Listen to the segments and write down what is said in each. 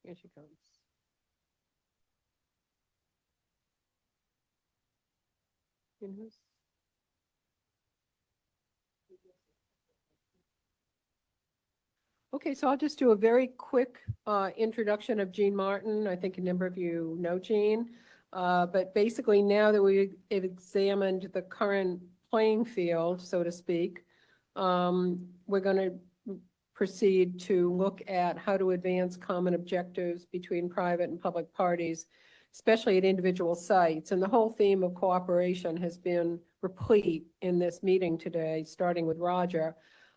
Here she comes. And who's? Okay, so I'll just do a very quick introduction of Jean Martin. I think a number of you know Jean. But basically, now that we've examined the current playing field, so to speak, we're going to proceed to look at how to advance common objectives between private and public parties, especially at individual sites. And the whole theme of cooperation has been replete in this meeting today, starting with Roger.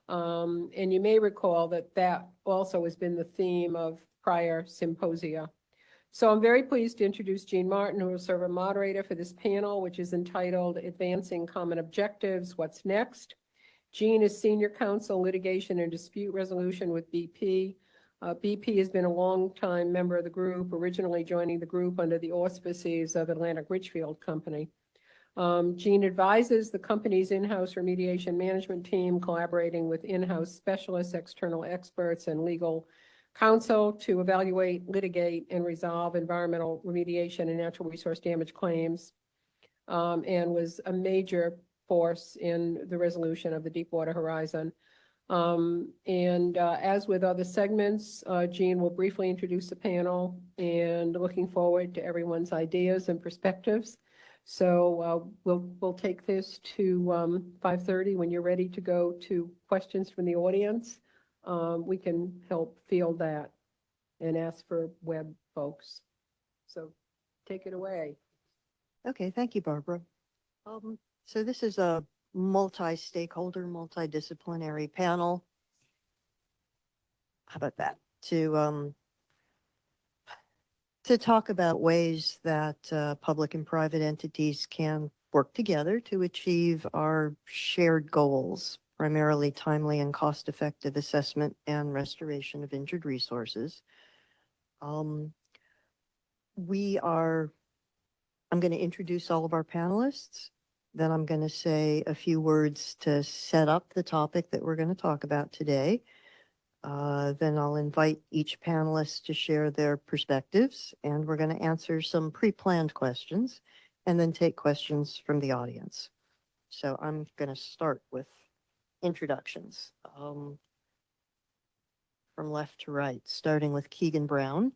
And you may recall that that also has been the theme of prior symposia. So I'm very pleased to introduce Jean Martin, who will serve as moderator for this panel, which is entitled Advancing Common Objectives, What's Next? Jean is Senior Counsel, Litigation and Dispute Resolution with BP. BP has been a longtime member of the group, originally joining the group under the auspices of Atlantic Richfield Company. Jean advises the company's in-house remediation management team, collaborating with in-house specialists, external experts, and legal counsel to evaluate, litigate, and resolve environmental remediation and natural resource damage claims, and was a major force in the resolution of the Deepwater Horizon. As with other segments, Jean will briefly introduce the panel, and looking forward to everyone's ideas and perspectives. So we'll take this to 5:30. When you're ready to go to questions from the audience, we can help field that and ask for web folks. So take it away. Okay, thank you, Barbara. So this is a multi-stakeholder, multidisciplinary panel. How about that? To talk about ways that public and private entities can work together to achieve our shared goals, primarily timely and cost-effective assessment and restoration of injured resources. I'm going to introduce all of our panelists. Then I'm going to say a few words to set up the topic that we're going to talk about today. Then I'll invite each panelist to share their perspectives, and we're going to answer some pre-planned questions and then take questions from the audience. So I'm going to start with introductions from left to right, starting with Keegan Brown,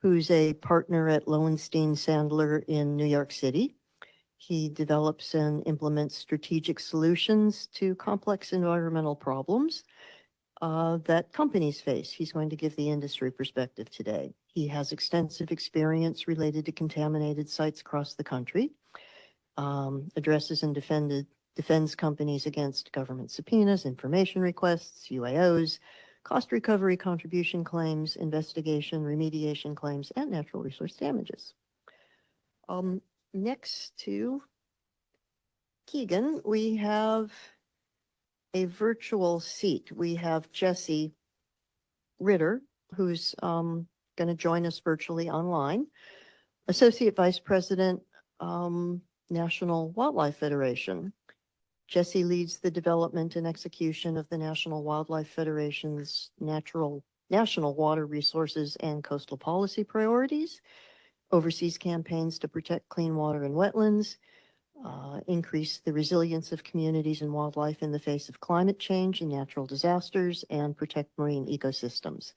who's a partner at Lowenstein Sandler in New York City. He develops and implements strategic solutions to complex environmental problems that companies face. He's going to give the industry perspective today. He has extensive experience related to contaminated sites across the country, addresses and defends companies against government subpoenas, information requests, UAOs, cost recovery contribution claims, investigation, remediation claims, and natural resource damages. Next to Keegan, we have a virtual seat. We have Jesse Ritter, who's going to join us virtually online, Associate Vice President, National Wildlife Federation. Jesse leads the development and execution of the National Wildlife Federation's national water resources and coastal policy priorities, oversees campaigns to protect clean water and wetlands, increase the resilience of communities and wildlife in the face of climate change and natural disasters, and protect marine ecosystems.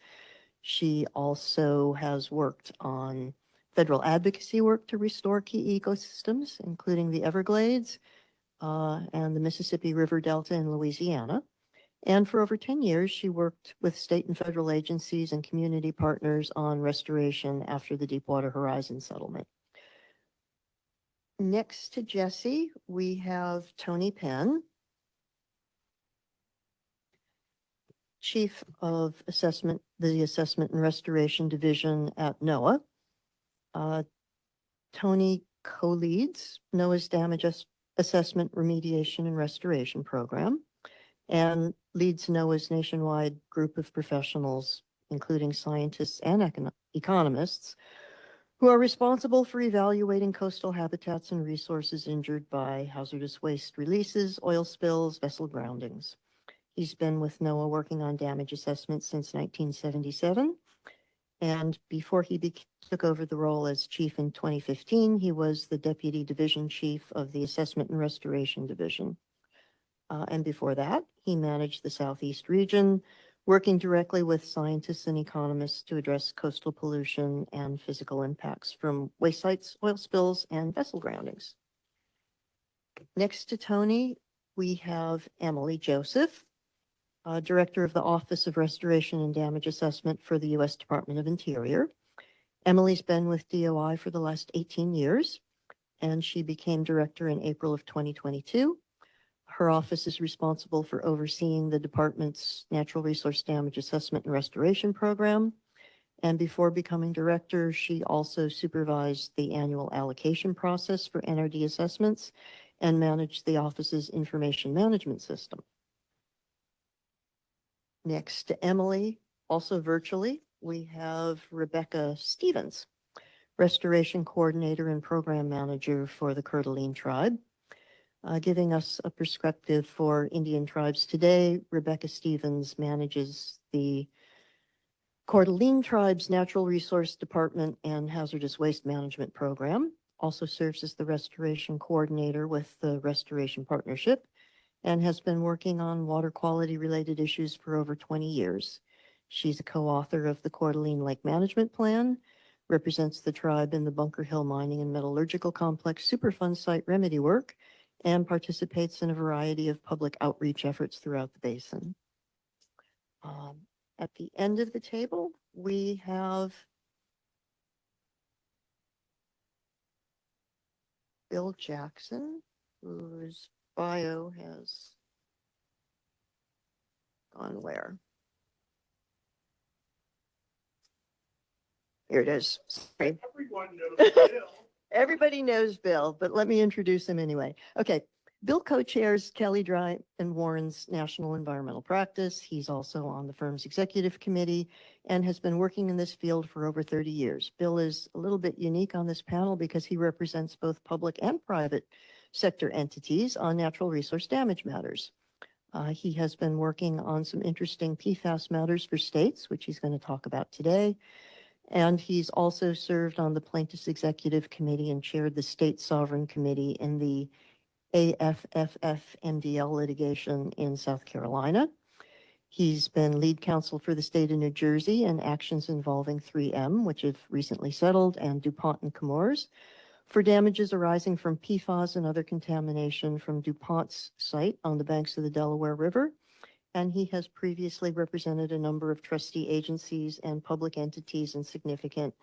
She also has worked on federal advocacy work to restore key ecosystems, including the Everglades and the Mississippi River Delta in Louisiana. And for over 10 years, she worked with state and federal agencies and community partners on restoration after the Deepwater Horizon settlement. Next to Jesse, we have Tony Penn, Chief of Assessment, the Assessment and Restoration Division at NOAA. Tony co-leads NOAA's Damage Assessment, Remediation, and Restoration Program, and leads NOAA's nationwide group of professionals, including scientists and economists, who are responsible for evaluating coastal habitats and resources injured by hazardous waste releases, oil spills, vessel groundings. He's been with NOAA working on damage assessment since 1977 And before he took over the role as chief in 2015, he was the deputy division chief of the Assessment and Restoration Division. And before that, he managed the Southeast region, working directly with scientists and economists to address coastal pollution and physical impacts from waste sites, oil spills, and vessel groundings. Next to Tony, we have Emily Joseph, Director of the Office of Restoration and Damage Assessment for the U.S. Department of Interior. Emily's been with DOI for the last 18 years, and she became director in April of 2022. Her office is responsible for overseeing the department's natural resource damage assessment and restoration program. And before becoming director, she also supervised the annual allocation process for NRD assessments and managed the office's information management system. Next to Emily, also virtually, we have Rebecca Stevens, Restoration Coordinator and Program Manager for the Coeur d'Alene Tribe. Giving us a perspective for Indian tribes today, Rebecca Stevens manages the Coeur d'Alene Tribe's Natural Resource Department and Hazardous Waste Management Program, also serves as the Restoration Coordinator with the Restoration Partnership, and has been working on water quality related issues for over 20 years. She's a co-author of the Coeur d'Alene Lake Management Plan, represents the tribe in the Bunker Hill Mining and Metallurgical Complex Superfund site remedy work, and participates in a variety of public outreach efforts throughout the basin. At the end of the table, we have Bill Jackson, whose bio has gone where? Here it is. Sorry. Everyone knows Bill. Everybody knows Bill, but let me introduce him anyway. Okay. Bill co-chairs Kelly Dry and Warren's National Environmental Practice. He's also on the firm's executive committee and has been working in this field for over 30 years. Bill is a little bit unique on this panel because he represents both public and private sector entities on natural resource damage matters. He has been working on some interesting PFAS matters for states, which he's going to talk about today. And he's also served on the Plaintiffs' Executive Committee and chaired the State Sovereign Committee in the AFFF MDL litigation in South Carolina. He's been lead counsel for the state of New Jersey in actions involving 3M, which have recently settled, and DuPont and Chemours for damages arising from PFAS and other contamination from DuPont's site on the banks of the Delaware River. And he has previously represented a number of trustee agencies and public entities in significant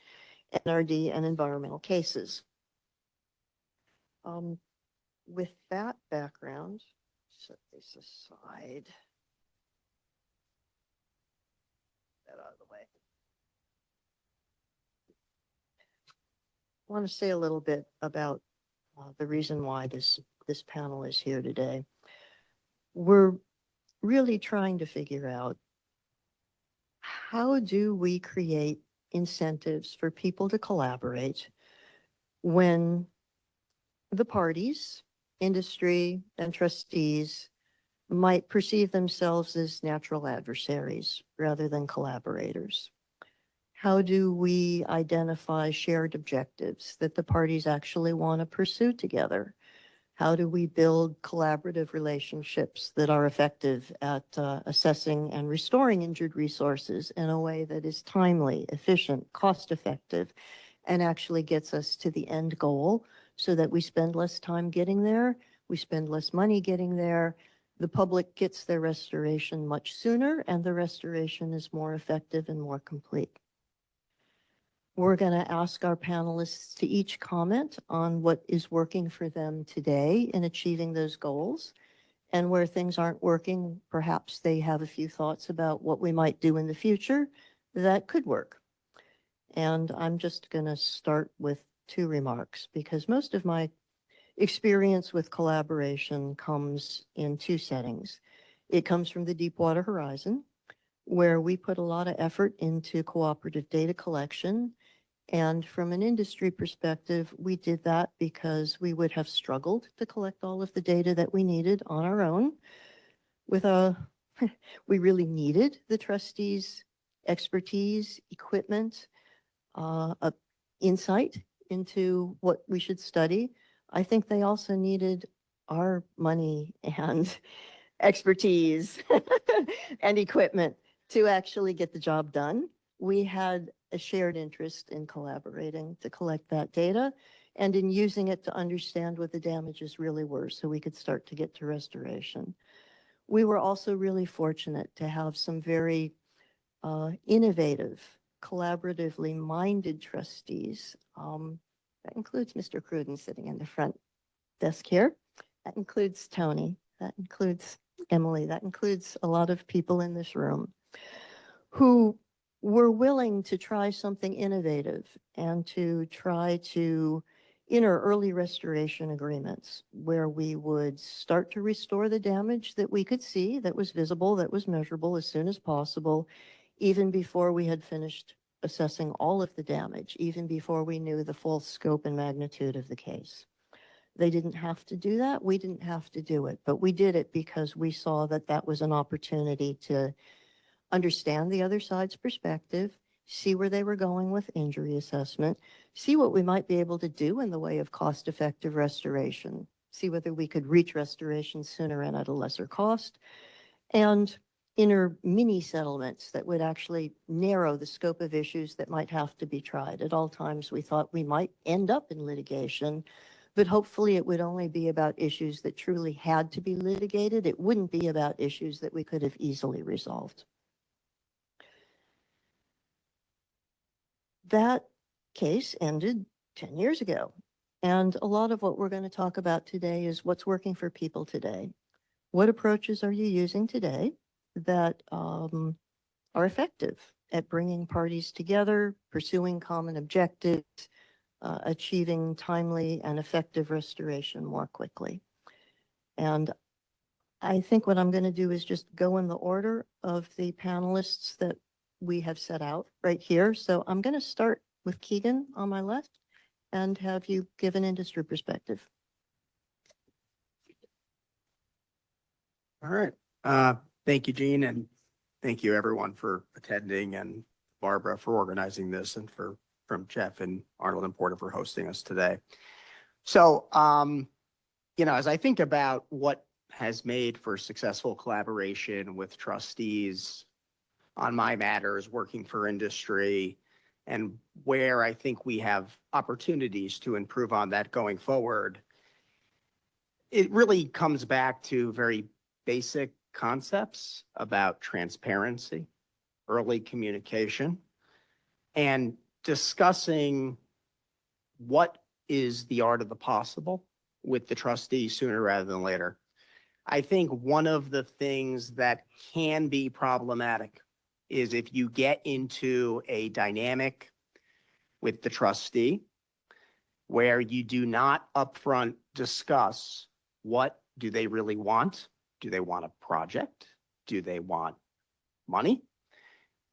NRD and environmental cases. With that background, set this aside. That out of the way. I want to say a little bit about the reason why this panel is here today. We're really trying to figure out how do we create incentives for people to collaborate when the parties, industry, and trustees might perceive themselves as natural adversaries rather than collaborators. How do we identify shared objectives that the parties actually want to pursue together? How do we build collaborative relationships that are effective at assessing and restoring injured resources in a way that is timely, efficient, cost-effective, and actually gets us to the end goal so that we spend less time getting there, we spend less money getting there, the public gets their restoration much sooner, and the restoration is more effective and more complete. We're going to ask our panelists to each comment on what is working for them today in achieving those goals. And where things aren't working, perhaps they have a few thoughts about what we might do in the future that could work. And I'm just going to start with two remarks because most of my experience with collaboration comes in two settings. It comes from the Deepwater Horizon, where we put a lot of effort into cooperative data collection. And from an industry perspective, we did that because we would have struggled to collect all of the data that we needed on our own. We really needed the trustees' expertise, equipment, insight into what we should study. I think they also needed our money and expertise and equipment to actually get the job done. We had a shared interest in collaborating to collect that data and in using it to understand what the damages really were so we could start to get to restoration. We were also really fortunate to have some very innovative, collaboratively minded trustees. That includes Mr. Cruden sitting in the front desk here. That includes Tony. That includes Emily. That includes a lot of people in this room who were willing to try something innovative and to try to enter early restoration agreements where we would start to restore the damage that we could see, that was visible, that was measurable as soon as possible, even before we had finished assessing all of the damage, even before we knew the full scope and magnitude of the case. They didn't have to do that. We didn't have to do it, but we did it because we saw that that was an opportunity to understand the other side's perspective, see where they were going with injury assessment, see what we might be able to do in the way of cost-effective restoration, see whether we could reach restoration sooner and at a lesser cost, and inner mini settlements that would actually narrow the scope of issues that might have to be tried. At all times, we thought we might end up in litigation, but hopefully it would only be about issues that truly had to be litigated. It wouldn't be about issues that we could have easily resolved. That case ended 10 years ago. And a lot of what we're going to talk about today is what's working for people today. What approaches are you using today that are effective at bringing parties together, pursuing common objectives, achieving timely and effective restoration more quickly? And I think what I'm going to do is just go in the order of the panelists that we have set out right here. So I'm going to start with Keegan on my left and have you give an industry perspective. All right. Thank you, Jean, and thank you everyone for attending, and Barbara for organizing this, and from Jeff and Arnold and Porter for hosting us today. So, as I think about what has made for successful collaboration with trustees on my matters, working for industry, and where I think we have opportunities to improve on that going forward, it really comes back to very basic concepts about transparency, early communication, and discussing what is the art of the possible with the trustee sooner rather than later. I think one of the things that can be problematic is if you get into a dynamic with the trustee where you do not upfront discuss what do they really want. Do they want a project? Do they want money?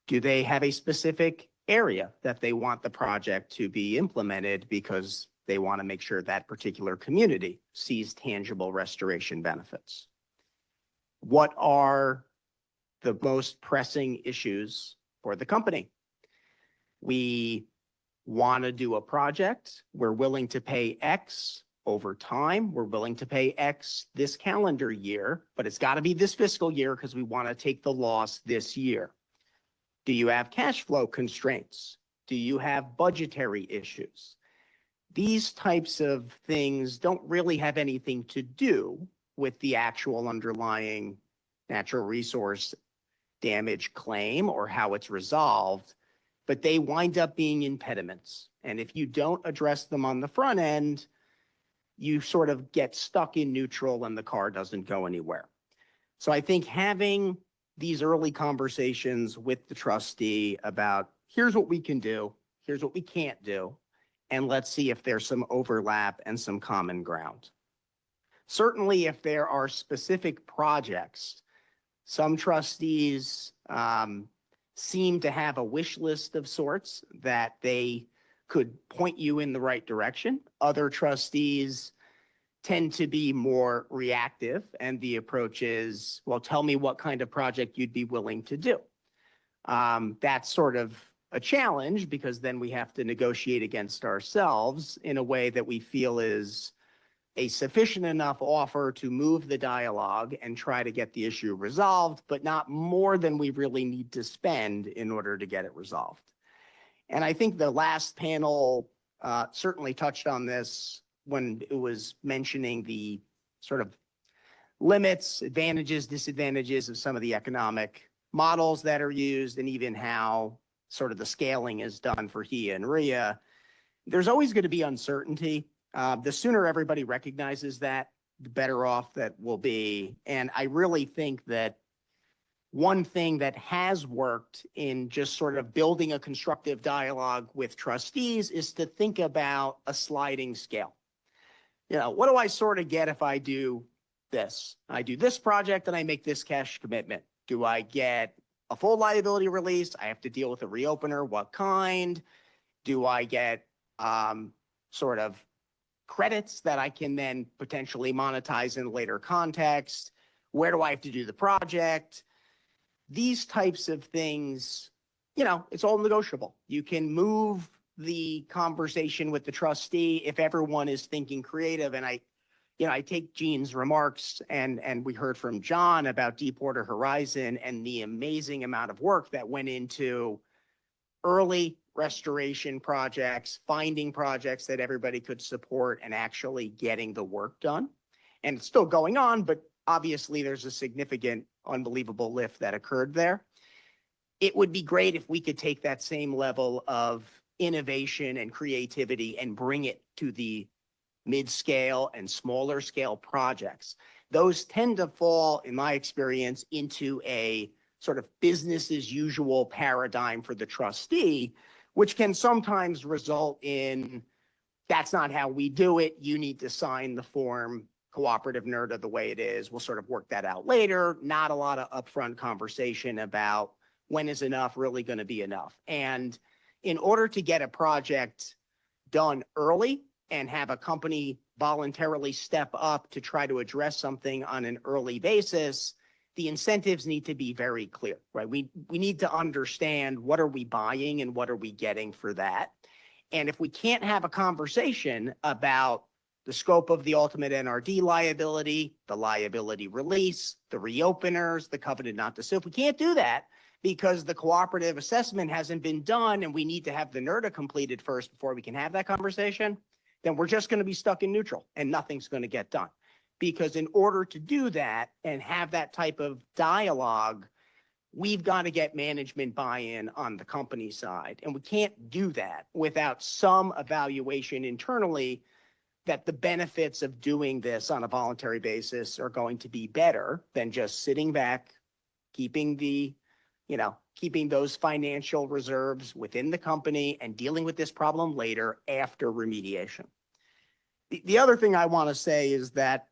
Do they have a specific area that they want the project to be implemented because they want to make sure that particular community sees tangible restoration benefits? What are the most pressing issues for the company? We want to do a project. We're willing to pay X over time. We're willing to pay X this calendar year, but it's got to be this fiscal year because we want to take the loss this year. Do you have cash flow constraints? Do you have budgetary issues? These types of things don't really have anything to do with the actual underlying natural resource damage claim or how it's resolved, but they wind up being impediments. And if you don't address them on the front end, you sort of get stuck in neutral and the car doesn't go anywhere. So I think having these early conversations with the trustee about here's what we can do, here's what we can't do, and let's see if there's some overlap and some common ground. Certainly, if there are specific projects, some trustees seem to have a wish list of sorts that they could point you in the right direction. Other trustees tend to be more reactive, and the approach is, well, tell me what kind of project you'd be willing to do. That's sort of a challenge because then we have to negotiate against ourselves in a way that we feel is a sufficient enough offer to move the dialogue and try to get the issue resolved, but not more than we really need to spend in order to get it resolved. And I think the last panel certainly touched on this when it was mentioning the sort of limits, advantages, disadvantages of some of the economic models that are used, and even how sort of the scaling is done for HIA and RIA. There's always going to be uncertainty. The sooner everybody recognizes that, the better off that we'll be. And I really think that one thing that has worked in just sort of building a constructive dialogue with trustees is to think about a sliding scale. You know, what do I sort of get if I do this? I do this project and I make this cash commitment. Do I get a full liability release? I have to deal with a reopener. What kind? Do I get sort of credits that I can then potentially monetize in a later context? Where do I have to do the project? These types of things, you know, it's all negotiable. You can move the conversation with the trustee if everyone is thinking creative. And I take Gene's remarks and we heard from John about Deepwater Horizon and the amazing amount of work that went into early restoration projects, finding projects that everybody could support and actually getting the work done. And it's still going on, but obviously there's a significant, unbelievable lift that occurred there. It would be great if we could take that same level of innovation and creativity and bring it to the mid-scale and smaller scale projects. Those tend to fall, in my experience, into a sort of business as usual paradigm for the trustee, which can sometimes result in, that's not how we do it. You need to sign the form, cooperative NERDA the way it is. We'll sort of work that out later. Not a lot of upfront conversation about when is enough really going to be enough. And in order to get a project done early and have a company voluntarily step up to try to address something on an early basis, the incentives need to be very clear, right? We need to understand what are we buying and what are we getting for that. And if we can't have a conversation about the scope of the ultimate NRD liability, the liability release, the reopeners, the covenant not to sue, if we can't do that because the cooperative assessment hasn't been done and we need to have the NERDA completed first before we can have that conversation, then we're just going to be stuck in neutral and nothing's going to get done. Because in order to do that and have that type of dialogue, we've got to get management buy-in on the company side. And we can't do that without some evaluation internally that the benefits of doing this on a voluntary basis are going to be better than just sitting back, keeping those financial reserves within the company and dealing with this problem later after remediation. The other thing I want to say is that,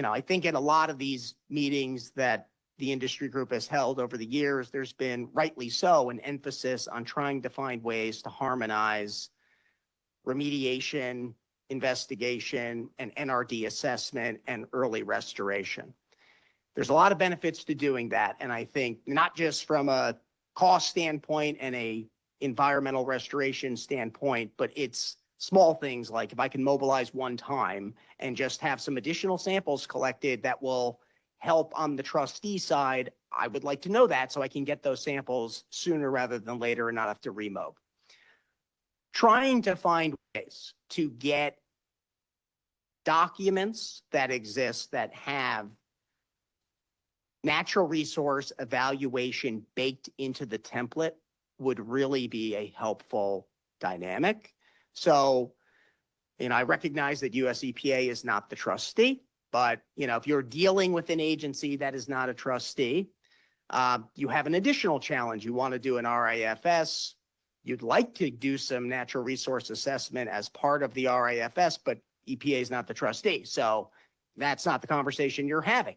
I think in a lot of these meetings that the industry group has held over the years, there's been, rightly so, an emphasis on trying to find ways to harmonize remediation, investigation, and NRD assessment and early restoration. There's a lot of benefits to doing that. And I think not just from a cost standpoint and a environmental restoration standpoint, but it's small things like if I can mobilize one time and just have some additional samples collected that will help on the trustee side, I would like to know that so I can get those samples sooner rather than later and not have to remob. Trying to find ways to get documents that exist that have natural resource evaluation baked into the template would really be a helpful dynamic. So, I recognize that US EPA is not the trustee, but, if you're dealing with an agency that is not a trustee, you have an additional challenge. You want to do an RIFS. You'd like to do some natural resource assessment as part of the RIFS, but EPA is not the trustee. So that's not the conversation you're having.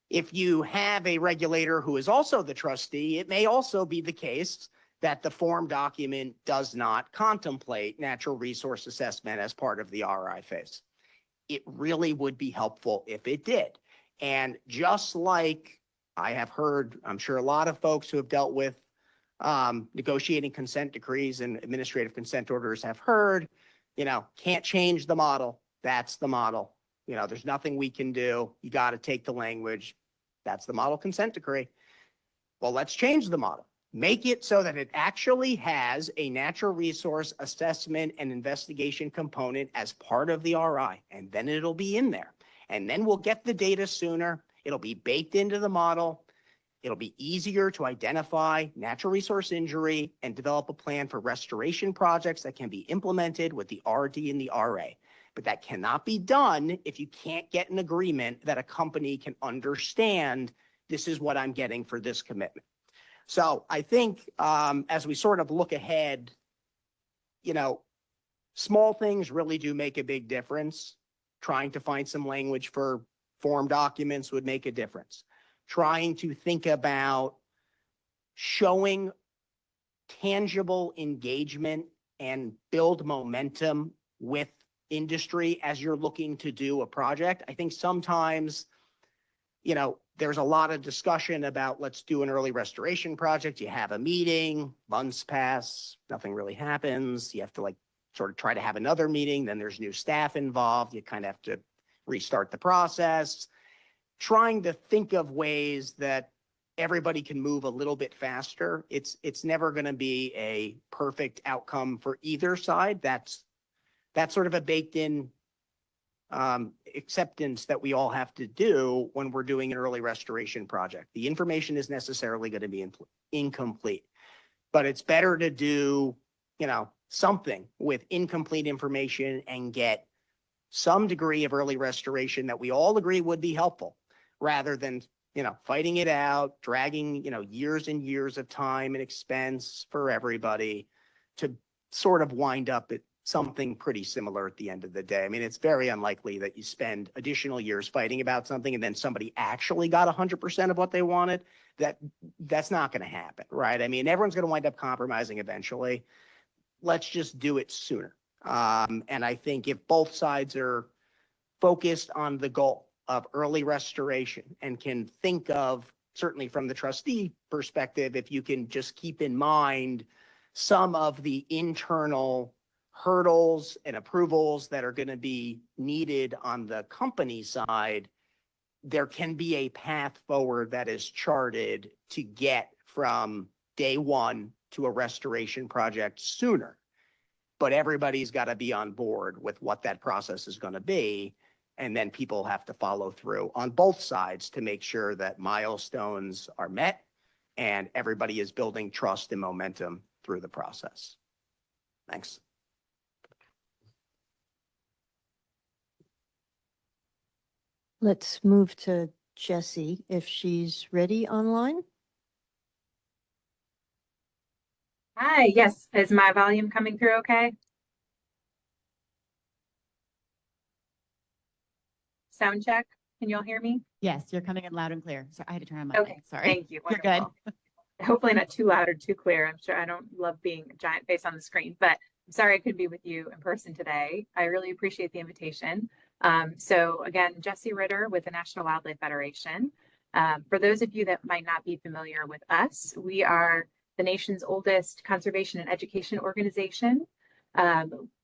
If you have a regulator who is also the trustee, it may also be the case that the form document does not contemplate natural resource assessment as part of the RI phase. It really would be helpful if it did. And just like I have heard, I'm sure a lot of folks who have dealt with Negotiating consent decrees and administrative consent orders have heard, can't change the model. That's the model. There's nothing we can do. You got to take the language. That's the model consent decree. Well, let's change the model. Make it so that it actually has a natural resource assessment and investigation component as part of the RI, and then it'll be in there. And then we'll get the data sooner. It'll be baked into the model. It'll be easier to identify natural resource injury and develop a plan for restoration projects that can be implemented with the RD and the RA. But that cannot be done if you can't get an agreement that a company can understand this is what I'm getting for this commitment. So I think as we sort of look ahead, small things really do make a big difference. Trying to find some language for form documents would make a difference. Trying to think about showing tangible engagement and build momentum with industry as you're looking to do a project. I think sometimes, there's a lot of discussion about let's do an early restoration project. You have a meeting, months pass, nothing really happens. You have to sort of try to have another meeting. Then there's new staff involved. You kind of have to restart the process. Trying to think of ways that everybody can move a little bit faster. It's never going to be a perfect outcome for either side. That's sort of a baked in acceptance that we all have to do when we're doing an early restoration project. The information is necessarily going to be incomplete, but it's better to do, something with incomplete information and get some degree of early restoration that we all agree would be helpful rather than, fighting it out, dragging, years and years of time and expense for everybody to sort of wind up at something pretty similar at the end of the day. I mean, it's very unlikely that you spend additional years fighting about something and then somebody actually got 100% of what they wanted. That's not going to happen, right? I mean, everyone's going to wind up compromising eventually. Let's just do it sooner. And I think if both sides are focused on the goal of early restoration and can think of, certainly from the trustee perspective, if you can just keep in mind some of the internal hurdles and approvals that are going to be needed on the company side, there can be a path forward that is charted to get from day one to a restoration project sooner. But everybody's got to be on board with what that process is going to be. And then people have to follow through on both sides to make sure that milestones are met and everybody is building trust and momentum through the process. Thanks. Let's move to Jessie if she's ready online. Hi, yes. Is my volume coming through okay? Sound check. Can you all hear me? Yes, you're coming in loud and clear. So I had to turn on my Okay, mic. Sorry. thank you. You're good. Wonderful. Hopefully not too loud or too clear. I'm sure I don't love being a giant face on the screen, but I'm sorry I couldn't be with you in person today. I really appreciate the invitation. So again, Jessie Ritter with the National Wildlife Federation. For those of you that might not be familiar with us, we are the nation's oldest conservation and education organization.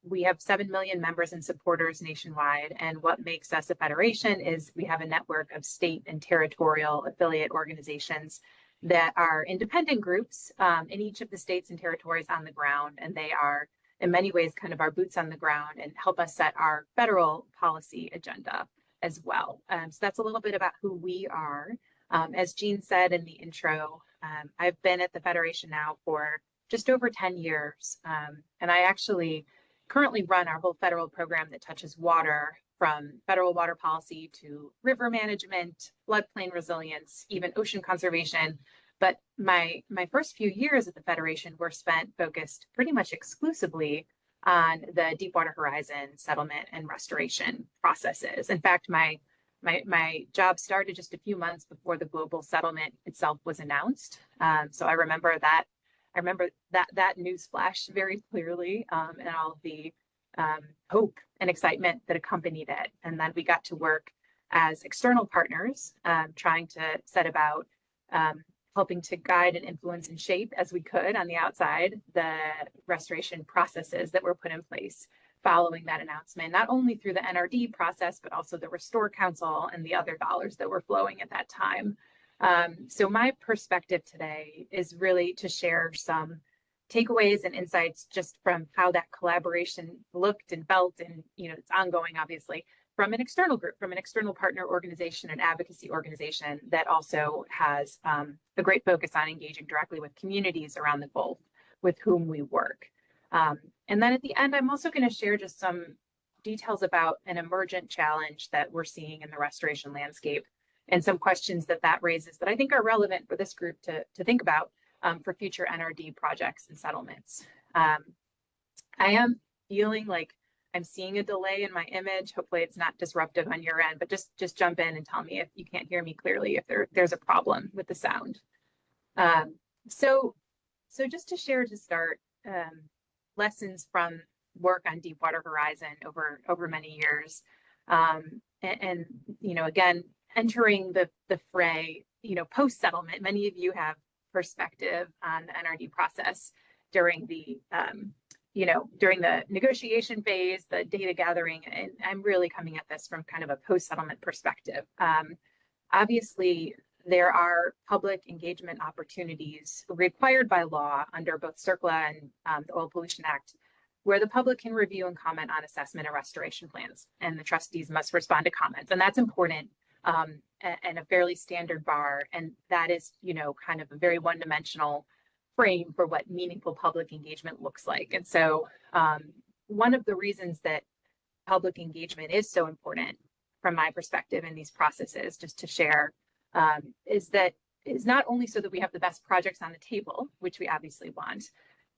We have 7 million members and supporters nationwide. And what makes us a federation is we have a network of state and territorial affiliate organizations that are independent groups in each of the states and territories on the ground. And they are in many ways kind of our boots on the ground and help us set our federal policy agenda as well. So that's a little bit about who we are. As Jean said in the intro, I've been at the Federation now for just over 10 years. And I actually currently run our whole federal program that touches water, from federal water policy to river management, floodplain resilience, even ocean conservation. But my first few years at the Federation were spent focused pretty much exclusively on the Deepwater Horizon settlement and restoration processes. In fact, my job started just a few months before the global settlement itself was announced. So I remember that news flash very clearly, and all of the hope and excitement that accompanied it. And then we got to work as external partners, trying to set about helping to guide and influence and shape as we could on the outside the restoration processes that were put in place following that announcement, not only through the NRD process, but also the Restore Council and the other dollars that were flowing at that time. So my perspective today is really to share some takeaways and insights just from how that collaboration looked and felt, and it's ongoing, obviously, from an external group, from an external partner organization and advocacy organization that also has a great focus on engaging directly with communities around the Gulf with whom we work. And then at the end, I'm also going to share just some details about an emergent challenge that we're seeing in the restoration landscape and some questions that raises that I think are relevant for this group to think about for future NRD projects and settlements. I am feeling like I'm seeing a delay in my image. Hopefully it's not disruptive on your end, but just jump in and tell me if you can't hear me clearly, if there's a problem with the sound. So just to share to start, lessons from work on Deepwater Horizon over many years. And again, entering the fray, post-settlement, many of you have perspective on the NRD process during the during the negotiation phase, the data gathering, and I'm really coming at this from kind of a post-settlement perspective. Obviously, there are public engagement opportunities required by law under both CERCLA and the Oil Pollution Act, where the public can review and comment on assessment and restoration plans, and the trustees must respond to comments, and that's important and a fairly standard bar, and that is, kind of a very one-dimensional frame for what meaningful public engagement looks like. And so one of the reasons that public engagement is so important from my perspective in these processes, just to share, is not only so that we have the best projects on the table, which we obviously want,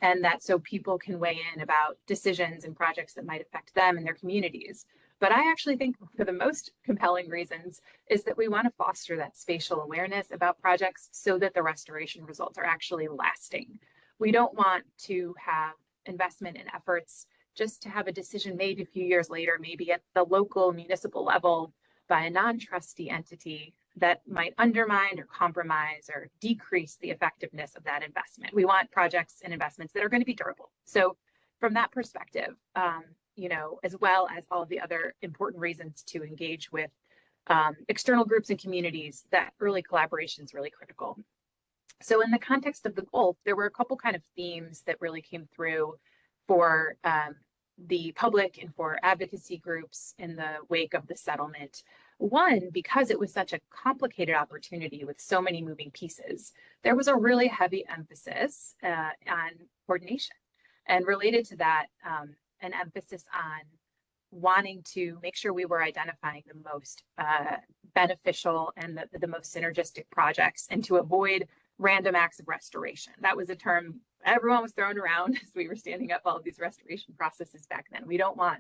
and that so people can weigh in about decisions and projects that might affect them and their communities. But I actually think for the most compelling reasons is that we want to foster that spatial awareness about projects so that the restoration results are actually lasting. We don't want to have investment in efforts just to have a decision made a few years later, maybe at the local municipal level by a non-trustee entity that might undermine or compromise or decrease the effectiveness of that investment. We want projects and investments that are going to be durable. So from that perspective, as well as all of the other important reasons to engage with external groups and communities, that early collaboration is really critical. So in the context of the Gulf, there were a couple kind of themes that really came through for the public and for advocacy groups in the wake of the settlement. One, because it was such a complicated opportunity with so many moving pieces, there was a really heavy emphasis on coordination. And related to that, an emphasis on wanting to make sure we were identifying the most beneficial and the most synergistic projects, and to avoid random acts of restoration. That was a term everyone was throwing around as we were standing up all of these restoration processes back then. We don't want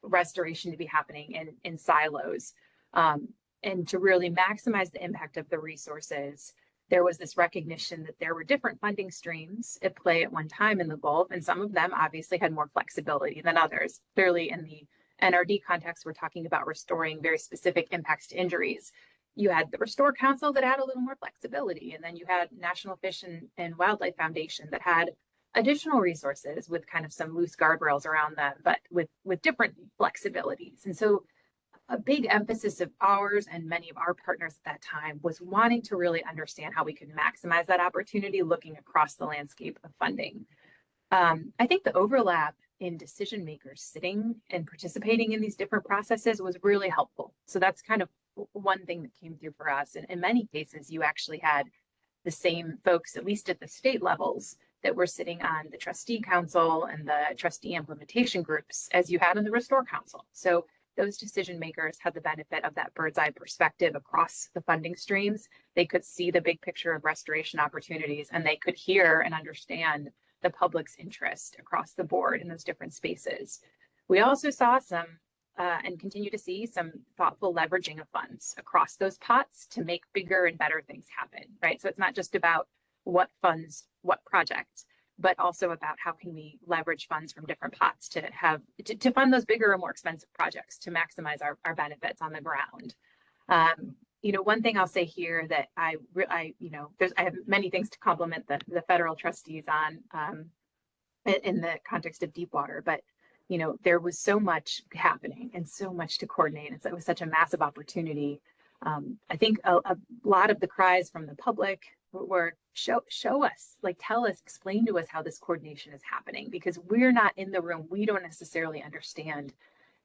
restoration to be happening in silos. And to really maximize the impact of the resources, there was this recognition that there were different funding streams at play at one time in the Gulf, and some of them obviously had more flexibility than others. Clearly, in the NRD context, we're talking about restoring very specific impacts to injuries. You had the Restore Council that had a little more flexibility, and then you had National Fish and Wildlife Foundation that had additional resources with kind of some loose guardrails around them, but with different flexibilities. And so a big emphasis of ours and many of our partners at that time was wanting to really understand how we could maximize that opportunity, looking across the landscape of funding. I think the overlap in decision makers sitting and participating in these different processes was really helpful. So that's kind of one thing that came through for us. And in many cases, you actually had the same folks, at least at the state levels, that were sitting on the trustee council and the trustee implementation groups as you had in the Restore Council. So those decision makers had the benefit of that bird's eye perspective across the funding streams. They could see the big picture of restoration opportunities, and they could hear and understand the public's interest across the board in those different spaces. We also saw some and continue to see some thoughtful leveraging of funds across those pots to make bigger and better things happen, right? So it's not just about what funds, what projects, but also about how can we leverage funds from different pots to fund those bigger or more expensive projects to maximize our benefits on the ground. one thing I'll say here that I have many things to compliment the federal trustees on in the context of Deepwater, but there was so much happening and so much to coordinate. And so it was such a massive opportunity. I think a lot of the cries from the public were show us, like, tell us, explain to us how this coordination is happening, because we're not in the room. We don't necessarily understand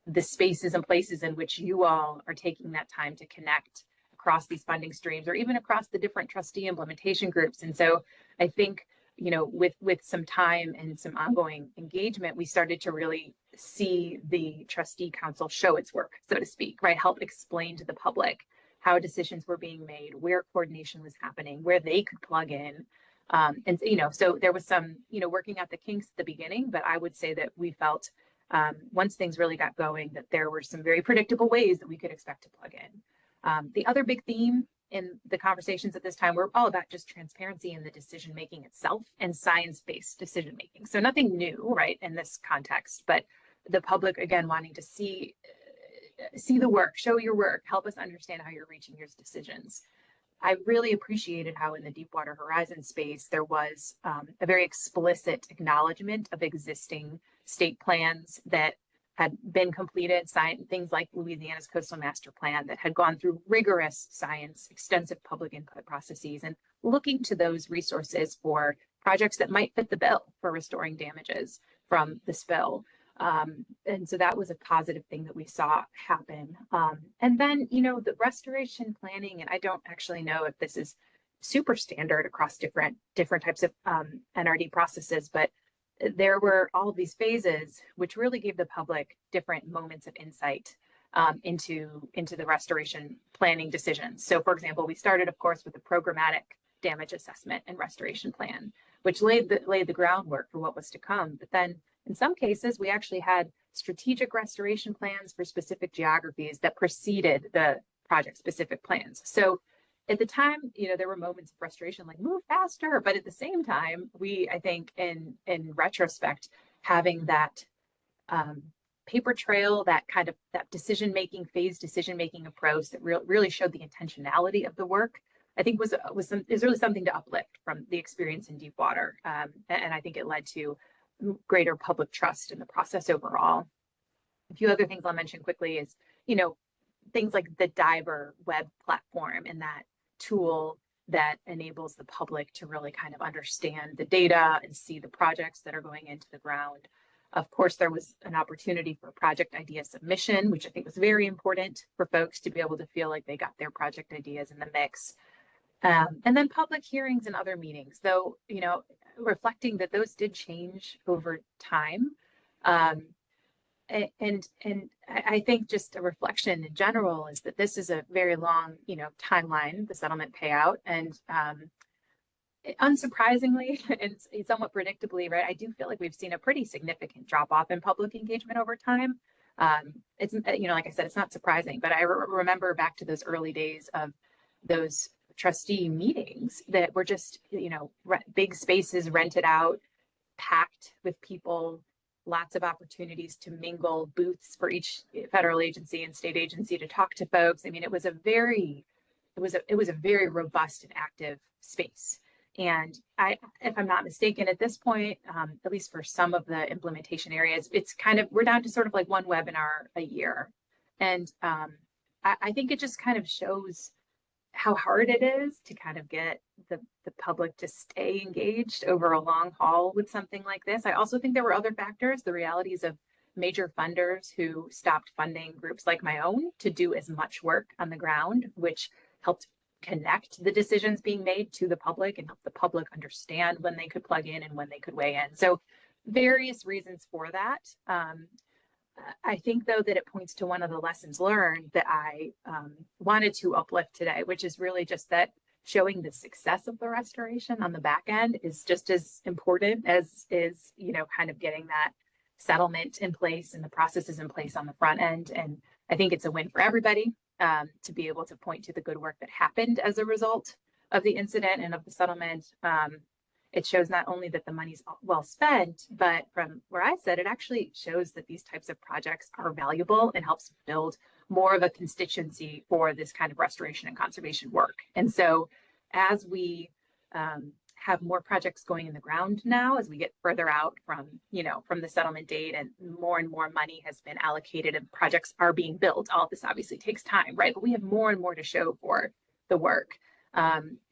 the spaces and places in which you all are taking that time to connect across these funding streams or even across the different trustee implementation groups. And so I think, with some time and some ongoing engagement, we started to really see the trustee council show its work, so to speak, right? Help explain to the public how decisions were being made, where coordination was happening, where they could plug in. And, so there was some, working out the kinks at the beginning, but I would say that we felt once things really got going, that there were some very predictable ways that we could expect to plug in. The other big theme in the conversations at this time were all about just transparency in the decision making itself and science-based decision making. So nothing new, right, in this context, but the public, again, wanting to see the work, show your work, help us understand how you're reaching your decisions. I really appreciated how in the Deepwater Horizon space, there was a very explicit acknowledgement of existing state plans that had been completed, things like Louisiana's Coastal Master Plan that had gone through rigorous science, extensive public input processes, and looking to those resources for projects that might fit the bill for restoring damages from the spill. And so that was a positive thing that we saw happen. And then, the restoration planning, and I don't actually know if this is super standard across different types of NRD processes, but there were all of these phases, which really gave the public different moments of insight into the restoration planning decisions. So, for example, we started, of course, with a programmatic damage assessment and restoration plan, which laid the groundwork for what was to come. But then, in some cases, we actually had strategic restoration plans for specific geographies that preceded the project-specific plans. So, at the time, there were moments of frustration, like move faster. But at the same time, I think in retrospect, having that paper trail, that kind of that decision-making, phased decision-making approach that really showed the intentionality of the work, I think is really something to uplift from the experience in Deepwater. And I think it led to greater public trust in the process overall. A few other things I'll mention quickly is, things like the Diver web platform and that tool that enables the public to really kind of understand the data and see the projects that are going into the ground. Of course, there was an opportunity for project idea submission, which I think was very important for folks to be able to feel like they got their project ideas in the mix. And then public hearings and other meetings, though, reflecting that those did change over time. And I think just a reflection in general is that this is a very long, timeline, the settlement payout. And unsurprisingly, and somewhat predictably, right, I do feel like we've seen a pretty significant drop off in public engagement over time. It's, like I said, it's not surprising, but I remember back to those early days of those trustee meetings that were just, big spaces rented out, packed with people, lots of opportunities to mingle, booths for each federal agency and state agency to talk to folks. I mean, it was a very robust and active space. And if I'm not mistaken, at this point, at least for some of the implementation areas, it's we're down to sort of like one webinar a year. And I think it just kind of shows how hard it is to kind of get the public to stay engaged over a long haul with something like this. I also think there were other factors, the realities of major funders who stopped funding groups like my own to do as much work on the ground, which helped connect the decisions being made to the public and help the public understand when they could plug in and when they could weigh in. So various reasons for that. I think, though, that it points to one of the lessons learned that I wanted to uplift today, which is really just that showing the success of the restoration on the back end is just as important as is, kind of getting that settlement in place and the processes in place on the front end. And I think it's a win for everybody to be able to point to the good work that happened as a result of the incident and of the settlement. It shows not only that the money's well spent, but from where I said, it actually shows that these types of projects are valuable and helps build more of a constituency for this kind of restoration and conservation work. And so as we have more projects going in the ground now, as we get further out from, from the settlement date, and more money has been allocated and projects are being built. All of this obviously takes time, right? But we have more and more to show for the work.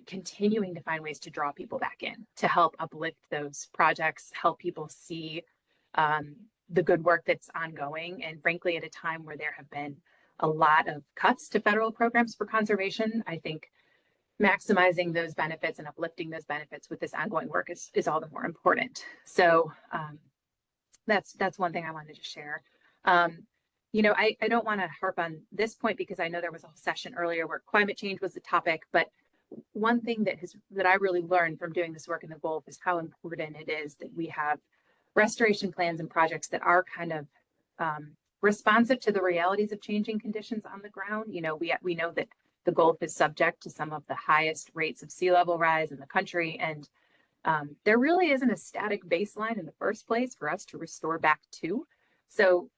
Continuing to find ways to draw people back in, to help uplift those projects, help people see the good work that's ongoing. And frankly, at a time where there have been a lot of cuts to federal programs for conservation, I think maximizing those benefits and uplifting those benefits with this ongoing work is all the more important. So that's one thing I wanted to share. I don't want to harp on this point because I know there was a whole session earlier where climate change was the topic, but one thing that I really learned from doing this work in the Gulf is how important it is that we have restoration plans and projects that are kind of responsive to the realities of changing conditions on the ground. We know that the Gulf is subject to some of the highest rates of sea level rise in the country, and there really isn't a static baseline in the first place for us to restore back to. So,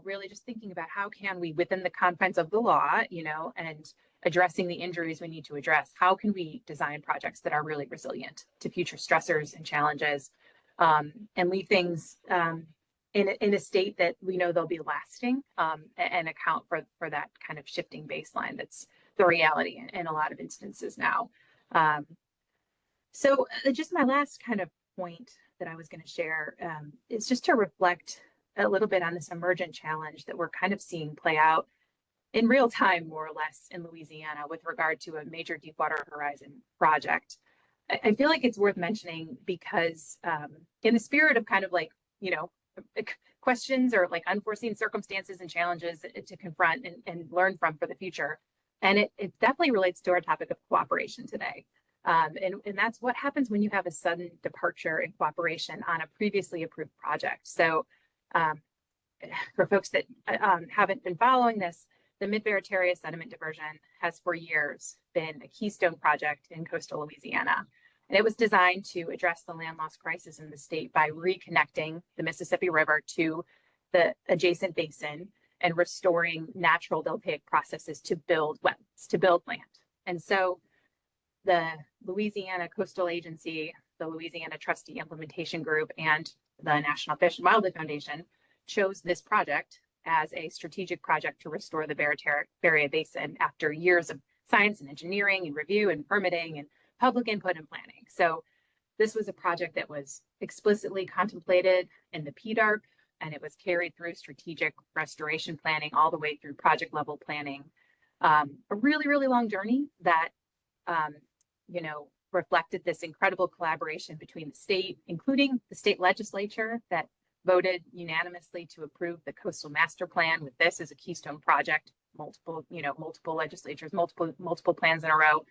really just thinking about how can we, within the confines of the law, and addressing the injuries we need to address, how can we design projects that are really resilient to future stressors and challenges, and leave things in a state that we know they'll be lasting, and account for that kind of shifting baseline that's the reality in a lot of instances now. So just my last kind of point that I was going to share is just to reflect a little bit on this emergent challenge that we're kind of seeing play out in real time, more or less, in Louisiana with regard to a major Deepwater Horizon project. I feel like it's worth mentioning because in the spirit of kind of like, questions or like unforeseen circumstances and challenges to confront and learn from for the future. And it definitely relates to our topic of cooperation today. And that's what happens when you have a sudden departure in cooperation on a previously approved project. So for folks that haven't been following this, the Mid-Barataria sediment diversion has for years been a keystone project in coastal Louisiana. And it was designed to address the land loss crisis in the state by reconnecting the Mississippi River to the adjacent basin and restoring natural deltaic processes to build wetlands, to build land. And so the Louisiana Coastal Agency, the Louisiana Trustee Implementation Group, and the National Fish and Wildlife Foundation chose this project as a strategic project to restore the Barataria Basin after years of science and engineering and review and permitting and public input and planning. So this was a project that was explicitly contemplated in the PDARP, and it was carried through strategic restoration planning all the way through project level planning. A really, really long journey that, reflected this incredible collaboration between the state, including the state legislature that voted unanimously to approve the Coastal Master Plan with this as a keystone project, multiple legislatures, multiple plans in a row.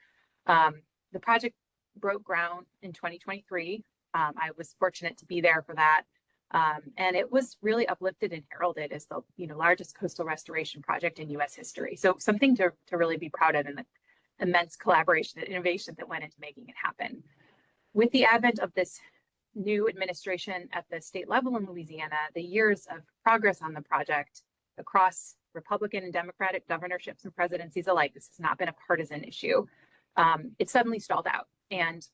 The project broke ground in 2023. I was fortunate to be there for that. And it was really uplifted and heralded as the largest coastal restoration project in U.S. history. So something to really be proud of, and the immense collaboration and innovation that went into making it happen. With the advent of this new administration at the state level in Louisiana, the years of progress on the project across Republican and Democratic governorships and presidencies alike, this has not been a partisan issue. It suddenly stalled out, and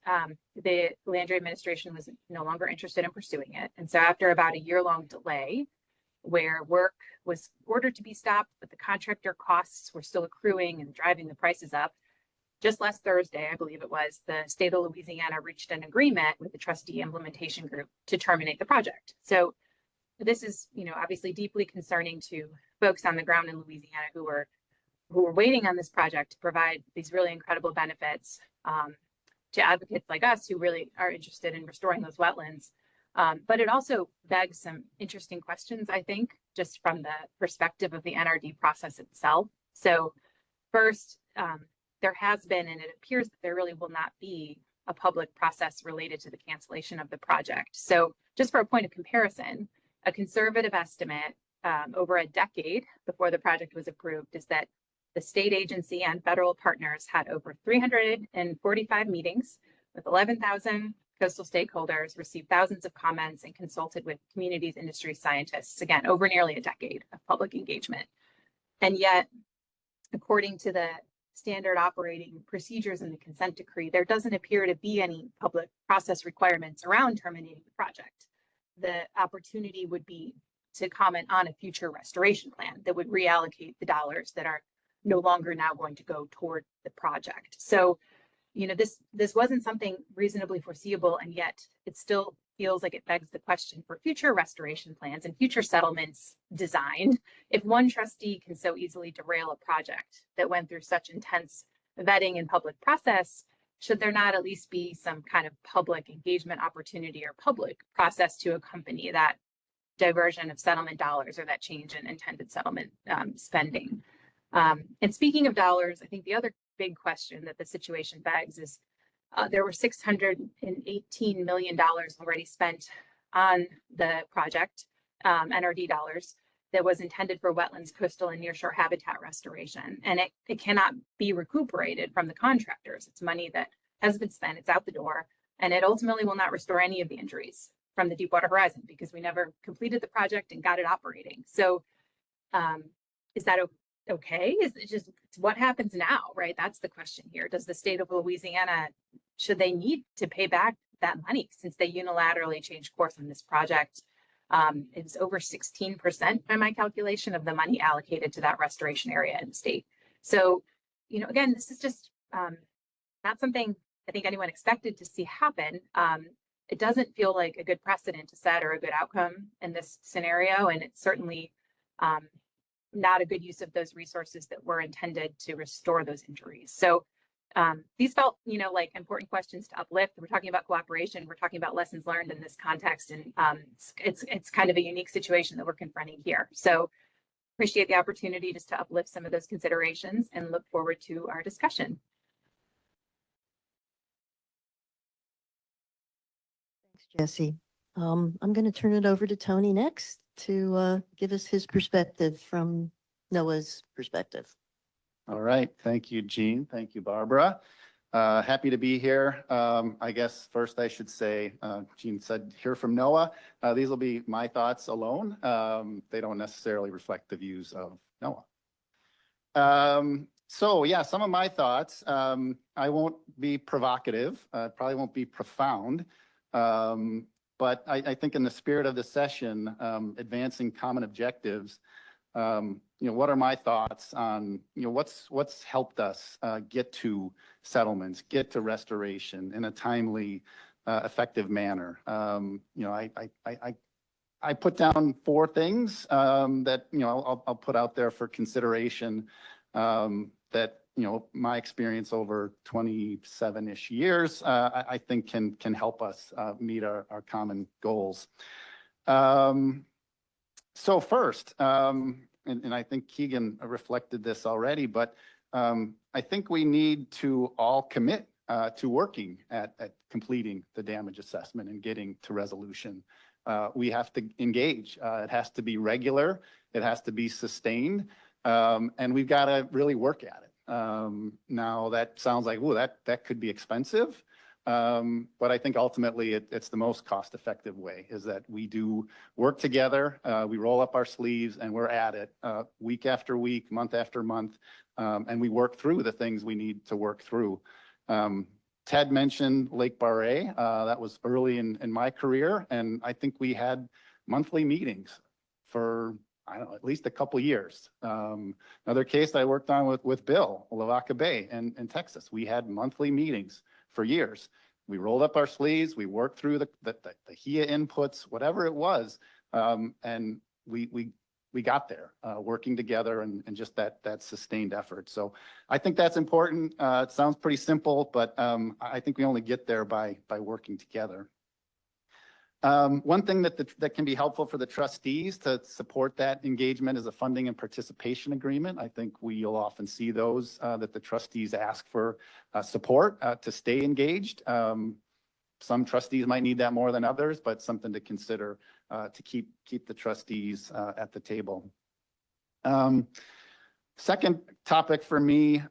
the Landry administration was no longer interested in pursuing it. And so after about a year-long delay, where work was ordered to be stopped, but the contractor costs were still accruing and driving the prices up, just last Thursday, I believe it was, the state of Louisiana reached an agreement with the Trustee Implementation Group to terminate the project. So this is, obviously deeply concerning to folks on the ground in Louisiana who were waiting on this project to provide these really incredible benefits to advocates like us who really are interested in restoring those wetlands. But it also begs some interesting questions, I think, just from the perspective of the NRD process itself. So first, there has been, and it appears that there really will not be, a public process related to the cancellation of the project. So just for a point of comparison, a conservative estimate over a decade before the project was approved is that the state agency and federal partners had over 345 meetings with 11,000 coastal stakeholders, received thousands of comments, and consulted with communities, industry, scientists, again, over nearly a decade of public engagement. And yet, according to the standard operating procedures in the consent decree, there doesn't appear to be any public process requirements around terminating the project. The opportunity would be to comment on a future restoration plan that would reallocate the dollars that are no longer now going to go toward the project. So, you know, this wasn't something reasonably foreseeable, and yet it still feels like it begs the question for future restoration plans and future settlements designed. If one trustee can so easily derail a project that went through such intense vetting and public process, should there not at least be some kind of public engagement opportunity or public process to accompany that diversion of settlement dollars or that change in intended settlement spending? And speaking of dollars, I think the other big question that the situation begs is there were $618 million already spent on the project, NRD dollars, that was intended for wetlands, coastal, and nearshore habitat restoration. And it cannot be recuperated from the contractors. It's money that has been spent, it's out the door, and it ultimately will not restore any of the injuries from the Deepwater Horizon because we never completed the project and got it operating. So is that okay? Is it just what happens now, right? That's the question here. Does the state of Louisiana, should they need to pay back that money since they unilaterally changed course on this project? It's over 16% by my calculation of the money allocated to that restoration area in the state. So, you know, again, this is just not something I think anyone expected to see happen. It doesn't feel like a good precedent to set or a good outcome in this scenario. And it's certainly not a good use of those resources that were intended to restore those injuries. So these felt, you know, like important questions to uplift. We're talking about cooperation. We're talking about lessons learned in this context. And it's kind of a unique situation that we're confronting here. So appreciate the opportunity just to uplift some of those considerations and look forward to our discussion. Thanks, Jesse. I'm going to turn it over to Tony next to give us his perspective from NOAA's perspective. All right. Thank you, Jean. Thank you, Barbara. Happy to be here. I guess first I should say, Jean said here from NOAA. These will be my thoughts alone. They don't necessarily reflect the views of NOAA. So yeah, some of my thoughts. I won't be provocative. Probably won't be profound. But I think in the spirit of the session, advancing common objectives, you know, what are my thoughts on, you know, what's helped us get to settlements, get to restoration in a timely, effective manner? You know, I put down 4 things that, you know, I'll put out there for consideration that, you know, my experience over 27-ish years, I think can help us meet our common goals. So first, and I think Keegan reflected this already, but I think we need to all commit to working at completing the damage assessment and getting to resolution. We have to engage. It has to be regular. It has to be sustained. And we've got to really work at it. Now that sounds like, oh, that could be expensive. But I think ultimately it's the most cost-effective way is that we do work together, we roll up our sleeves and we're at it week after week, month after month, and we work through the things we need to work through. Ted mentioned Lake Barre. That was early in my career, and I think we had monthly meetings for, I don't know, at least a couple of years. Another case I worked on with Bill, Lavaca Bay in Texas. We had monthly meetings for years. We rolled up our sleeves, we worked through the HIA inputs, whatever it was, and we got there, working together and just that sustained effort. So I think that's important. It sounds pretty simple, but I think we only get there by working together. One thing that can be helpful for the trustees to support that engagement is a funding and participation agreement. I think we'll often see those that the trustees ask for support to stay engaged. Some trustees might need that more than others, but something to consider to keep the trustees at the table. Second topic for me,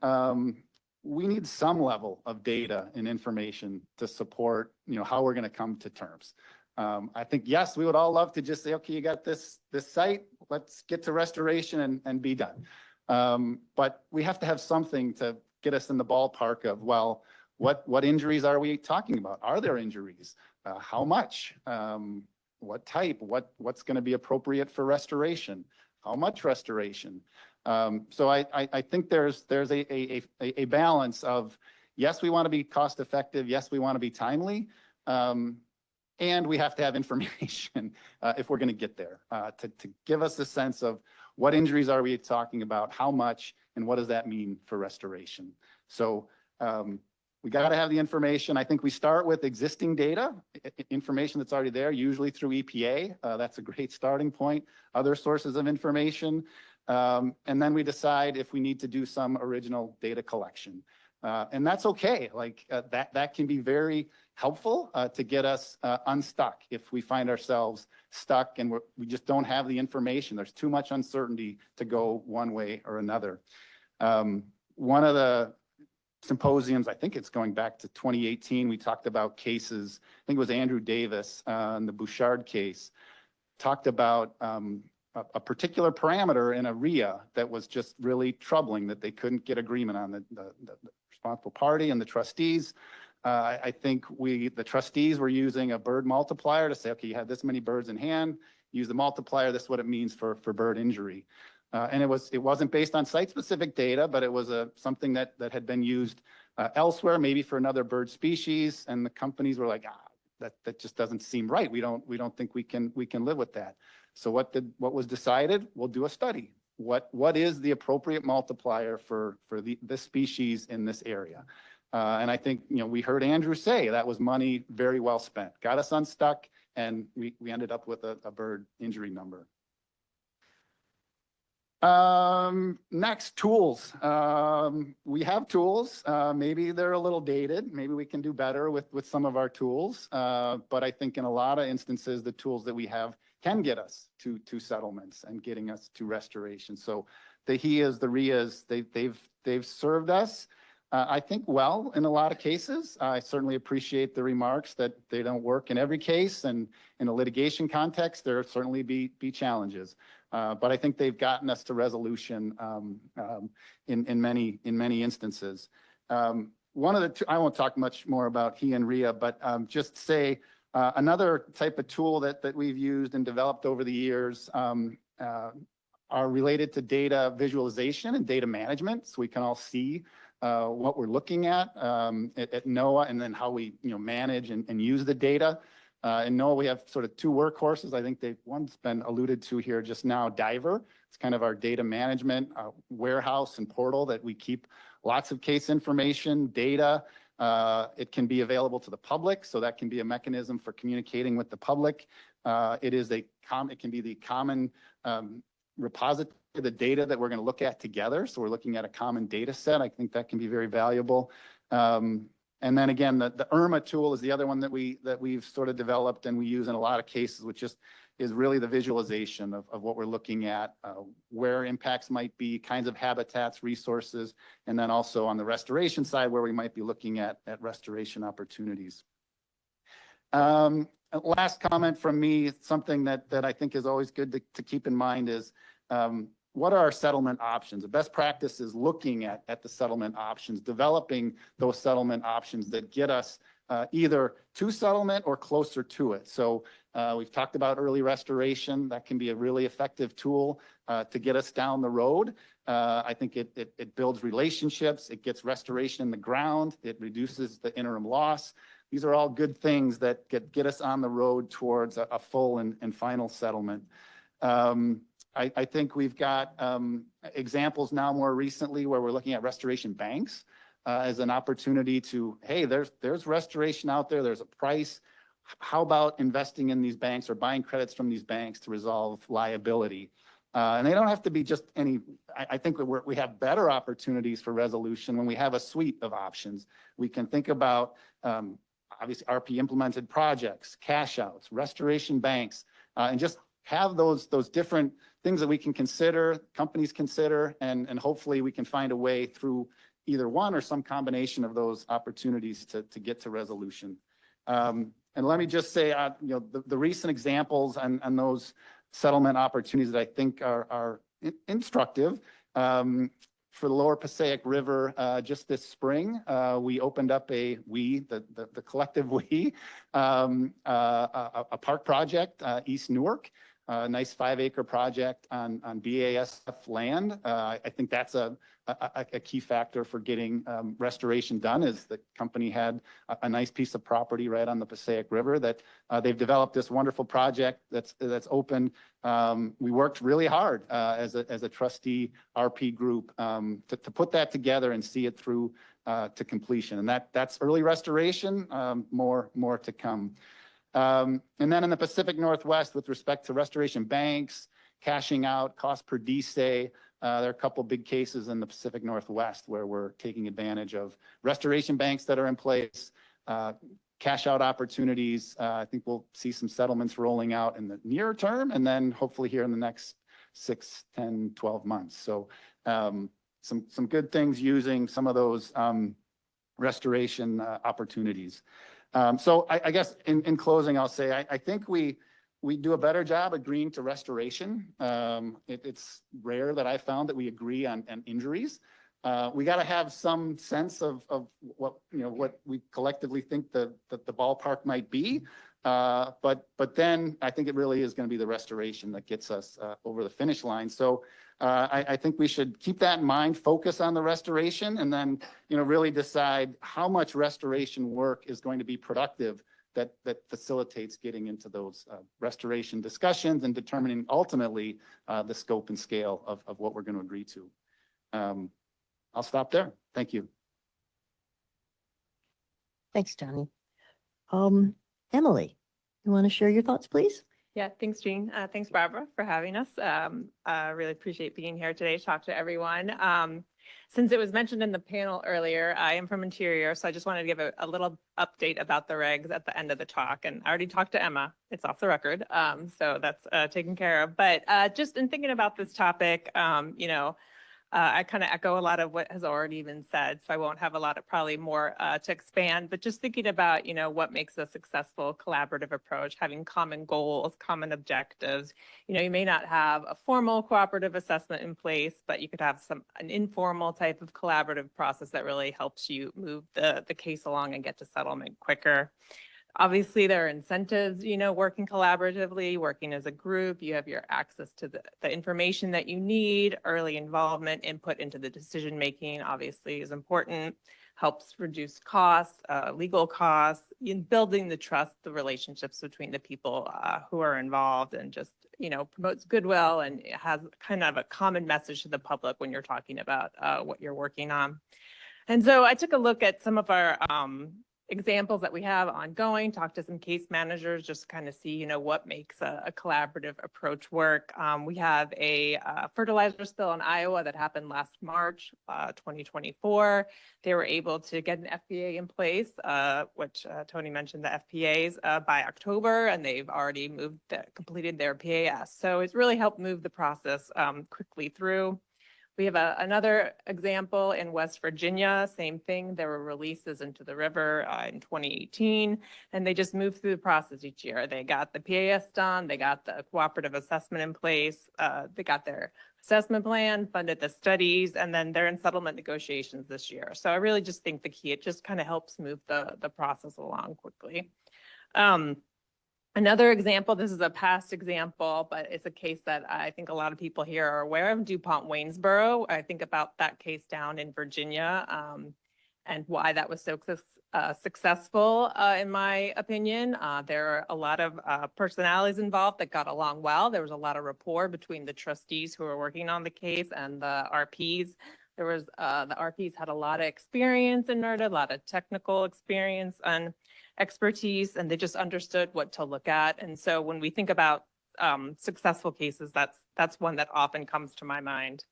we need some level of data and information to support, you know, how we're going to come to terms. I think, yes, we would all love to just say, okay, you got this site, let's get to restoration and be done. But we have to have something to get us in the ballpark of, well, what injuries are we talking about? Are there injuries? How much? What type? What's going to be appropriate for restoration? How much restoration? So I think there's a balance of, yes, we want to be cost effective. Yes, we want to be timely. And we have to have information if we're going to get there to give us a sense of what injuries are we talking about, how much, and what does that mean for restoration. So we got to have the information. I think we start with existing data, information that's already there, usually through EPA. That's a great starting point. Other sources of information. And then we decide if we need to do some original data collection. And that's okay. Like that can be very helpful to get us unstuck if we find ourselves stuck and we just don't have the information. There's too much uncertainty to go one way or another. One of the symposiums, I think it's going back to 2018, we talked about cases, I think it was Andrew Davis in the Bouchard case, talked about a particular parameter in a RIA that was just really troubling, that they couldn't get agreement on, the responsible party and the trustees. I think the trustees were using a bird multiplier to say, okay, you had this many birds in hand, use the multiplier, this is what it means for bird injury. And it wasn't based on site-specific data, but it was something that had been used elsewhere, maybe for another bird species, and the companies were like, that just doesn't seem right. We don't think we can live with that. So what was decided? We'll do a study. What is the appropriate multiplier for this species in this area? And I think we heard Andrew say that was money very well spent. Got us unstuck, and we ended up with a bird injury number. Next, tools. We have tools. Maybe they're a little dated. Maybe we can do better with some of our tools. But I think in a lot of instances, the tools that we have can get us to settlements and getting us to restoration. So the HIAs, the RIAs, they've served us, I think, well in a lot of cases. I certainly appreciate the remarks that they don't work in every case, and in a litigation context, there certainly be challenges. But I think they've gotten us to resolution in many instances. One of the two, I won't talk much more about HIA and RIA, but just say another type of tool that we've used and developed over the years are related to data visualization and data management, so we can all see what we're looking at NOAA, and then how we manage and use the data. In NOAA, we have sort of two workhorses. I think one's been alluded to here just now, Diver. It's kind of our data management warehouse and portal that we keep lots of case information, data. It can be available to the public, so that can be a mechanism for communicating with the public. It can be the common repository, the data that we're going to look at together. So we're looking at a common data set. I think that can be very valuable. And then again, the IRMA tool is the other one that we've sort of developed and we use in a lot of cases, which just is really the visualization of what we're looking at, where impacts might be, kinds of habitats, resources, and then also on the restoration side where we might be looking at restoration opportunities. Last comment from me, something that I think is always good to keep in mind is, what are our settlement options? The best practice is looking at the settlement options, developing those settlement options that get us either to settlement or closer to it. So we've talked about early restoration. That can be a really effective tool to get us down the road. I think it builds relationships. It gets restoration in the ground. It reduces the interim loss. These are all good things that get us on the road towards a full and final settlement. I think we've got examples now more recently where we're looking at restoration banks as an opportunity to, hey, there's restoration out there, there's a price. How about investing in these banks or buying credits from these banks to resolve liability? And they don't have to be just any, I think we have better opportunities for resolution when we have a suite of options. We can think about obviously RP implemented projects, cash outs, restoration banks, and just have those different things that we can consider, companies consider, and hopefully we can find a way through either one or some combination of those opportunities to get to resolution. And let me just say, the recent examples and those settlement opportunities that I think are instructive For the Lower Passaic River, just this spring, we opened up the collective a park project, East Newark, a nice 5-acre project on BASF land. I think that's a key factor for getting restoration done, is the company had a nice piece of property right on the Passaic River that they've developed this wonderful project that's open. We worked really hard as a trustee RP group to put that together and see it through to completion. And that's early restoration, more to come. And then in the Pacific Northwest, with respect to restoration banks, cashing out, cost per DSA, there are a couple big cases in the Pacific Northwest where we're taking advantage of restoration banks that are in place, cash out opportunities. I think we'll see some settlements rolling out in the near term, and then hopefully here in the next 6, 10, 12 months. So some good things using some of those restoration opportunities. So I guess in closing, I'll say I think we do a better job agreeing to restoration. It's rare that I found that we agree on injuries. We got to have some sense of what we collectively think the ballpark might be. But then I think it really is going to be the restoration that gets us over the finish line. So I think we should keep that in mind, focus on the restoration, and then really decide how much restoration work is going to be productive that facilitates getting into those restoration discussions and determining ultimately the scope and scale of what we're going to agree to. I'll stop there. Thank you. Thanks, Tony. Emily, you want to share your thoughts, please? Yeah, thanks, Jean. Thanks, Barbara, for having us. I really appreciate being here today to talk to everyone. Since it was mentioned in the panel earlier, I am from Interior, so I just wanted to give a little update about the regs at the end of the talk. And I already talked to Emma. It's off the record, so that's taken care of. But just in thinking about this topic, I kind of echo a lot of what has already been said, so I won't have a lot of probably more to expand, but just thinking about, what makes a successful collaborative approach, having common goals, common objectives. You may not have a formal cooperative assessment in place, but you could have an informal type of collaborative process that really helps you move the case along and get to settlement quicker. Obviously, there are incentives, working collaboratively, working as a group. You have your access to the information that you need. Early involvement, input into the decision-making obviously is important, helps reduce costs, legal costs, in building the trust, the relationships between the people who are involved, and just, promotes goodwill and has kind of a common message to the public when you're talking about what you're working on. And so I took a look at some of our examples that we have ongoing, talk to some case managers, just kind of see, what makes a collaborative approach work. We have a fertilizer spill in Iowa that happened last March, 2024. They were able to get an FPA in place, which Tony mentioned the FPAs by October, and they've already completed their PAS. So it's really helped move the process quickly through. We have another example in West Virginia, same thing. There were releases into the river in 2018, and they just moved through the process each year. They got the PAS done, they got the cooperative assessment in place, they got their assessment plan, funded the studies, and then they're in settlement negotiations this year. So I really just think the key, it just kind of helps move the process along quickly. Another example, this is a past example, but it's a case that I think a lot of people here are aware of, DuPont Waynesboro. I think about that case down in Virginia and why that was so successful, in my opinion. There are a lot of personalities involved that got along well. There was a lot of rapport between the trustees who were working on the case and the RPs. There was the RPs had a lot of experience in NERDA, a lot of technical experience and expertise, and they just understood what to look at. And so when we think about successful cases, that's one that often comes to my mind.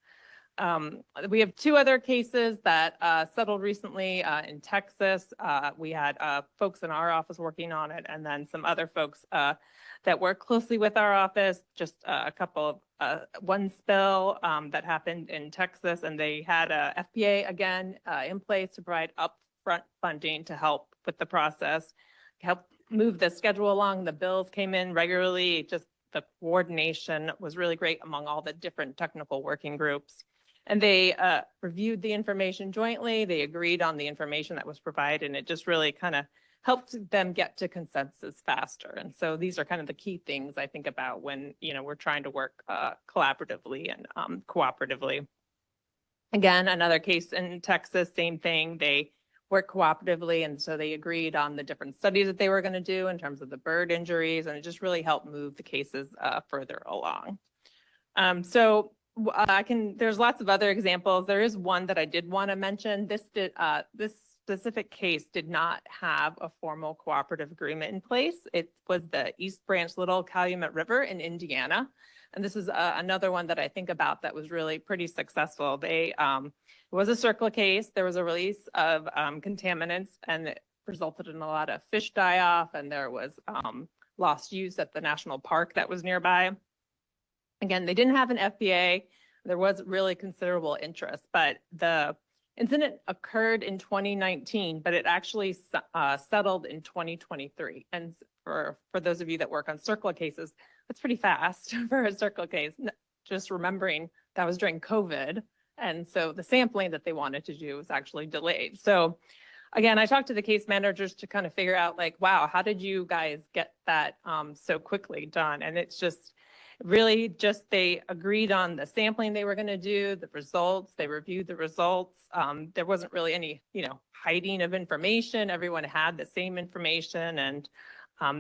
We have two other cases that settled recently in Texas. We had folks in our office working on it, and then some other folks that work closely with our office. Just a couple of one spill that happened in Texas, and they had a FPA again in place to provide upfront funding to help with the process, help move the schedule along. The bills came in regularly. Just the coordination was really great among all the different technical working groups. And they reviewed the information jointly. They agreed on the information that was provided, and it just really kind of helped them get to consensus faster. And so these are kind of the key things I think about when, we're trying to work collaboratively and cooperatively. Again, another case in Texas, same thing. They worked cooperatively, and so they agreed on the different studies that they were going to do in terms of the bird injuries, and it just really helped move the cases further along. There's lots of other examples. There is one that I did want to mention. This specific case did not have a formal cooperative agreement in place. It was the East Branch Little Calumet River in Indiana. And this is another one that I think about that was really pretty successful. It was a CERCLA case. There was a release of contaminants, and it resulted in a lot of fish die-off, and there was lost use at the national park that was nearby. Again, they didn't have an FBA. There was really considerable interest, but the incident occurred in 2019, but it actually settled in 2023. And for those of you that work on CERCLA cases, that's pretty fast for a CERCLA case. Just remembering that was during COVID. And so the sampling that they wanted to do was actually delayed. So again, I talked to the case managers to kind of figure out like, wow, how did you guys get that so quickly done? And it's just really just they agreed on the sampling they were going to do, the results, they reviewed the results. There wasn't really any, hiding of information. Everyone had the same information and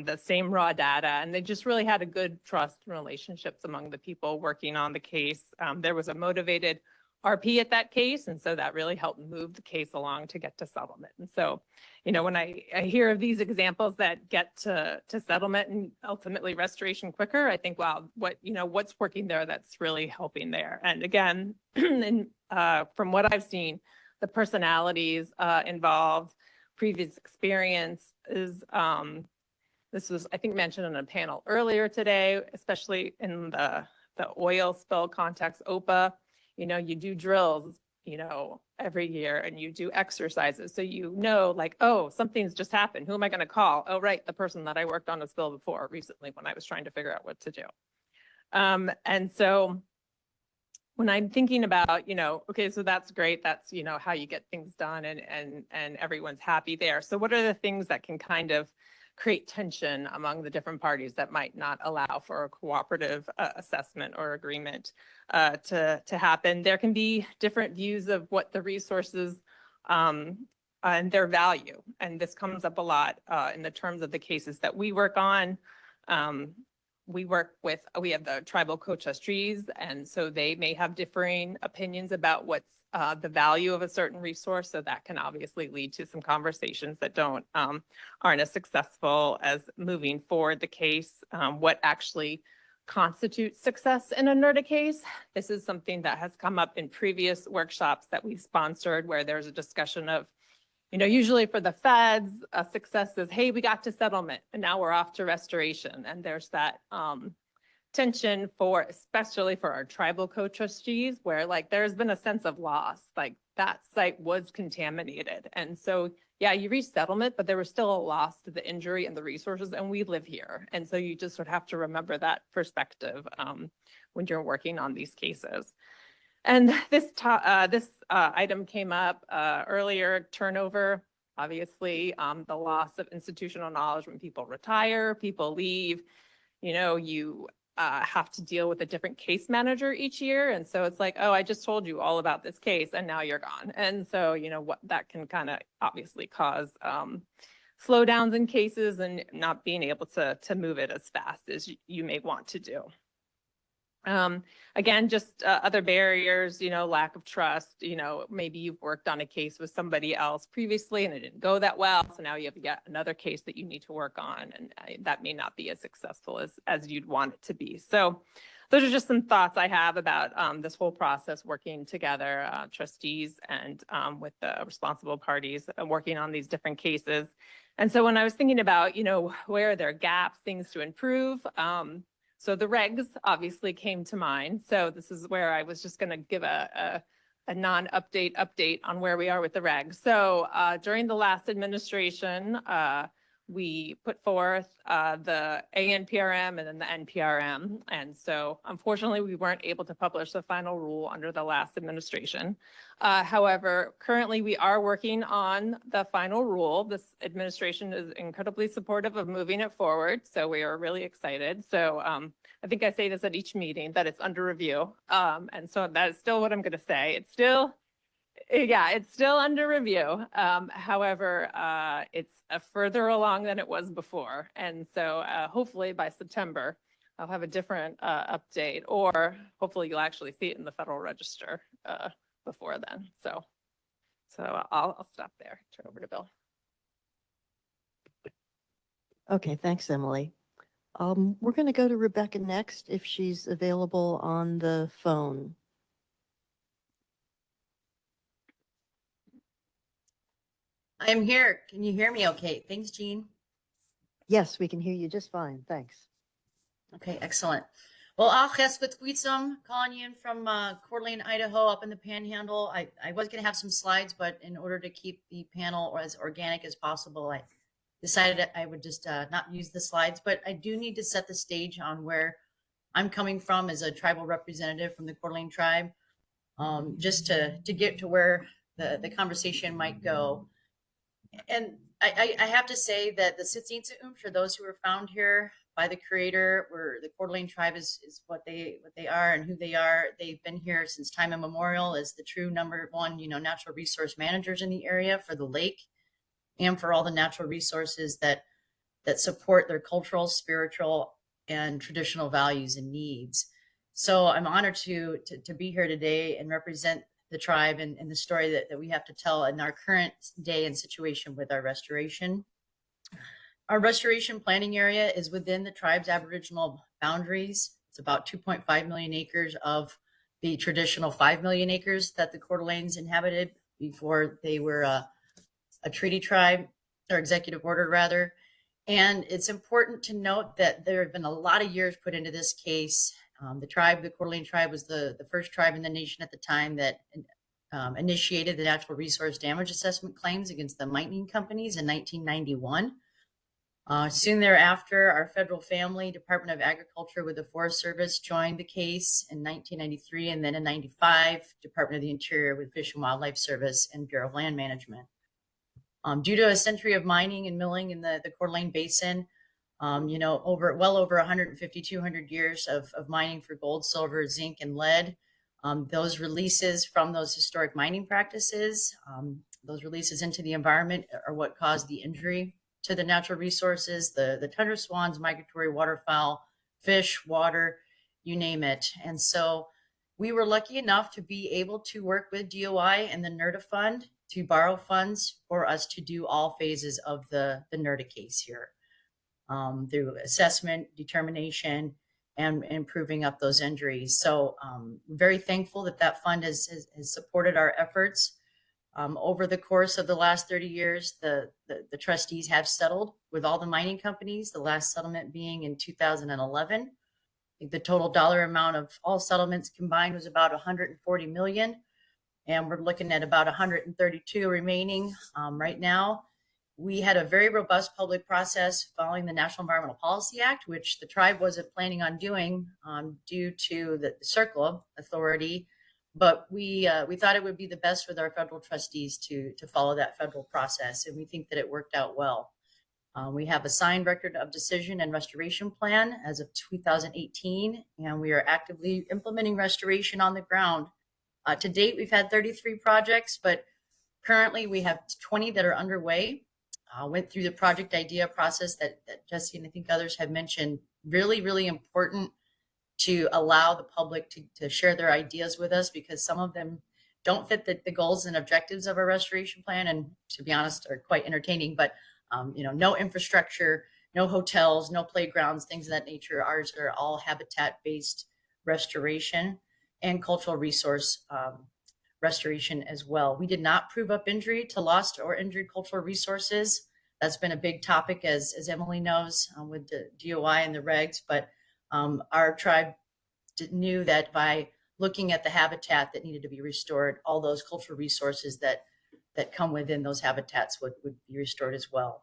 the same raw data, and they just really had a good trust and relationships among the people working on the case. There was a motivated RP at that case, and so that really helped move the case along to get to settlement. And so, when I hear of these examples that get to settlement and ultimately restoration quicker, I think, wow, what's working there that's really helping there. And again, from what I've seen, the personalities involved, previous experience is this was, I think, mentioned in a panel earlier today, especially in the oil spill context, OPA. You do drills, every year, and you do exercises. So like, oh, something's just happened. Who am I going to call? Oh, right, the person that I worked on a spill before recently when I was trying to figure out what to do. And so when I'm thinking about, okay, so that's great. That's, how you get things done and everyone's happy there. So what are the things that can kind of create tension among the different parties that might not allow for a cooperative assessment or agreement to happen? There can be different views of what the resources and their value. And this comes up a lot in the terms of the cases that we work on. We have the tribal co-trustees, and so they may have differing opinions about what's the value of a certain resource. So that can obviously lead to some conversations that aren't as successful as moving forward the case. What actually constitutes success in a NERDA case? This is something that has come up in previous workshops that we've sponsored, where there's a discussion of, usually for the feds, a success is, hey, we got to settlement and now we're off to restoration. And there's that tension especially for our tribal co-trustees, where like there's been a sense of loss, like that site was contaminated. And so, yeah, you reach settlement, but there was still a loss to the injury and the resources, and we live here. And so you just would have to remember that perspective when you're working on these cases. And this item came up earlier, turnover, obviously, the loss of institutional knowledge when people retire, people leave, you have to deal with a different case manager each year. And so it's like, oh, I just told you all about this case and now you're gone. And so, what that can kind of obviously cause slowdowns in cases and not being able to move it as fast as you may want to do. Again, just other barriers, lack of trust, maybe you've worked on a case with somebody else previously and it didn't go that well. So now you have yet another case that you need to work on, and that may not be as successful as you'd want it to be. So those are just some thoughts I have about this whole process, working together, trustees and with the responsible parties working on these different cases. And so when I was thinking about, where are there gaps, things to improve, so the regs obviously came to mind. So this is where I was just going to give a non-update on where we are with the regs. So during the last administration, we put forth the ANPRM and then the NPRM. And so unfortunately, we weren't able to publish the final rule under the last administration. However, currently we are working on the final rule. This administration is incredibly supportive of moving it forward. So we are really excited. So I think I say this at each meeting that it's under review. And so that is still what I'm going to say. It's still under review. However, it's further along than it was before. And so hopefully by September, I'll have a different update, or hopefully you'll actually see it in the Federal Register before then. So I'll stop there. Turn over to Bill. Okay, thanks, Emily. We're going to go to Rebecca next if she's available on the phone. I'm here. Can you hear me okay? Thanks, Jean. Yes, we can hear you just fine. Thanks. Okay, excellent. Well, calling you in from Coeur d'Alene, Idaho, up in the Panhandle. I was going to have some slides, but in order to keep the panel as organic as possible, I decided I would just not use the slides. But I do need to set the stage on where I'm coming from as a tribal representative from the Coeur d'Alene tribe, just to get to where the conversation might go. And I have to say that the Tsetsinsa for those who were found here by the Creator, where the Coeur d'Alene tribe is what they are and who they are. They've been here since time immemorial as the true number one, natural resource managers in the area for the lake and for all the natural resources that support their cultural, spiritual, and traditional values and needs. So I'm honored to be here today and represent the tribe and the story that we have to tell in our current day and situation with our restoration. Our restoration planning area is within the tribe's Aboriginal boundaries. It's about 2.5 million acres of the traditional 5 million acres that the Coeur d'Alenes inhabited before they were a treaty tribe, or executive order rather. And it's important to note that there have been a lot of years put into this case. The Coeur d'Alene tribe was the first tribe in the nation at the time that initiated the natural resource damage assessment claims against the mining companies in 1991. Soon thereafter, our federal family, Department of Agriculture with the Forest Service, joined the case in 1993, and then in 95, Department of the Interior with Fish and Wildlife Service and Bureau of Land Management. Due to a century of mining and milling in the Coeur d'Alene Basin, well over 150, 200 years of mining for gold, silver, zinc, and lead. Those releases from those historic mining practices, those releases into the environment are what caused the injury to the natural resources, the tundra swans, migratory waterfowl, fish, water, you name it. And so we were lucky enough to be able to work with DOI and the NERDA Fund to borrow funds for us to do all phases of the NERDA case here, through assessment, determination, and proving up those injuries. So very thankful that fund has supported our efforts. Over the course of the last 30 years, the trustees have settled with all the mining companies, the last settlement being in 2011. I think the total dollar amount of all settlements combined was about 140 million. And we're looking at about 132 remaining right now. We had a very robust public process following the National Environmental Policy Act, which the tribe wasn't planning on doing due to the CERCLA authority. But we thought it would be the best with our federal trustees to follow that federal process, and we think that it worked out well. We have a signed record of decision and restoration plan as of 2018, and we are actively implementing restoration on the ground. To date, we've had 33 projects, but currently we have 20 that are underway. Went through the project idea process that Jesse and I think others have mentioned. Really, really important to allow the public to share their ideas with us, because some of them don't fit the goals and objectives of our restoration plan, and to be honest, are quite entertaining. But no infrastructure, no hotels, no playgrounds, things of that nature. Ours are all habitat-based restoration and cultural resource restoration as well. We did not prove up injury to lost or injured cultural resources. That's been a big topic, as Emily knows, with the DOI and the regs. But our tribe knew that by looking at the habitat that needed to be restored, all those cultural resources that come within those habitats would be restored as well.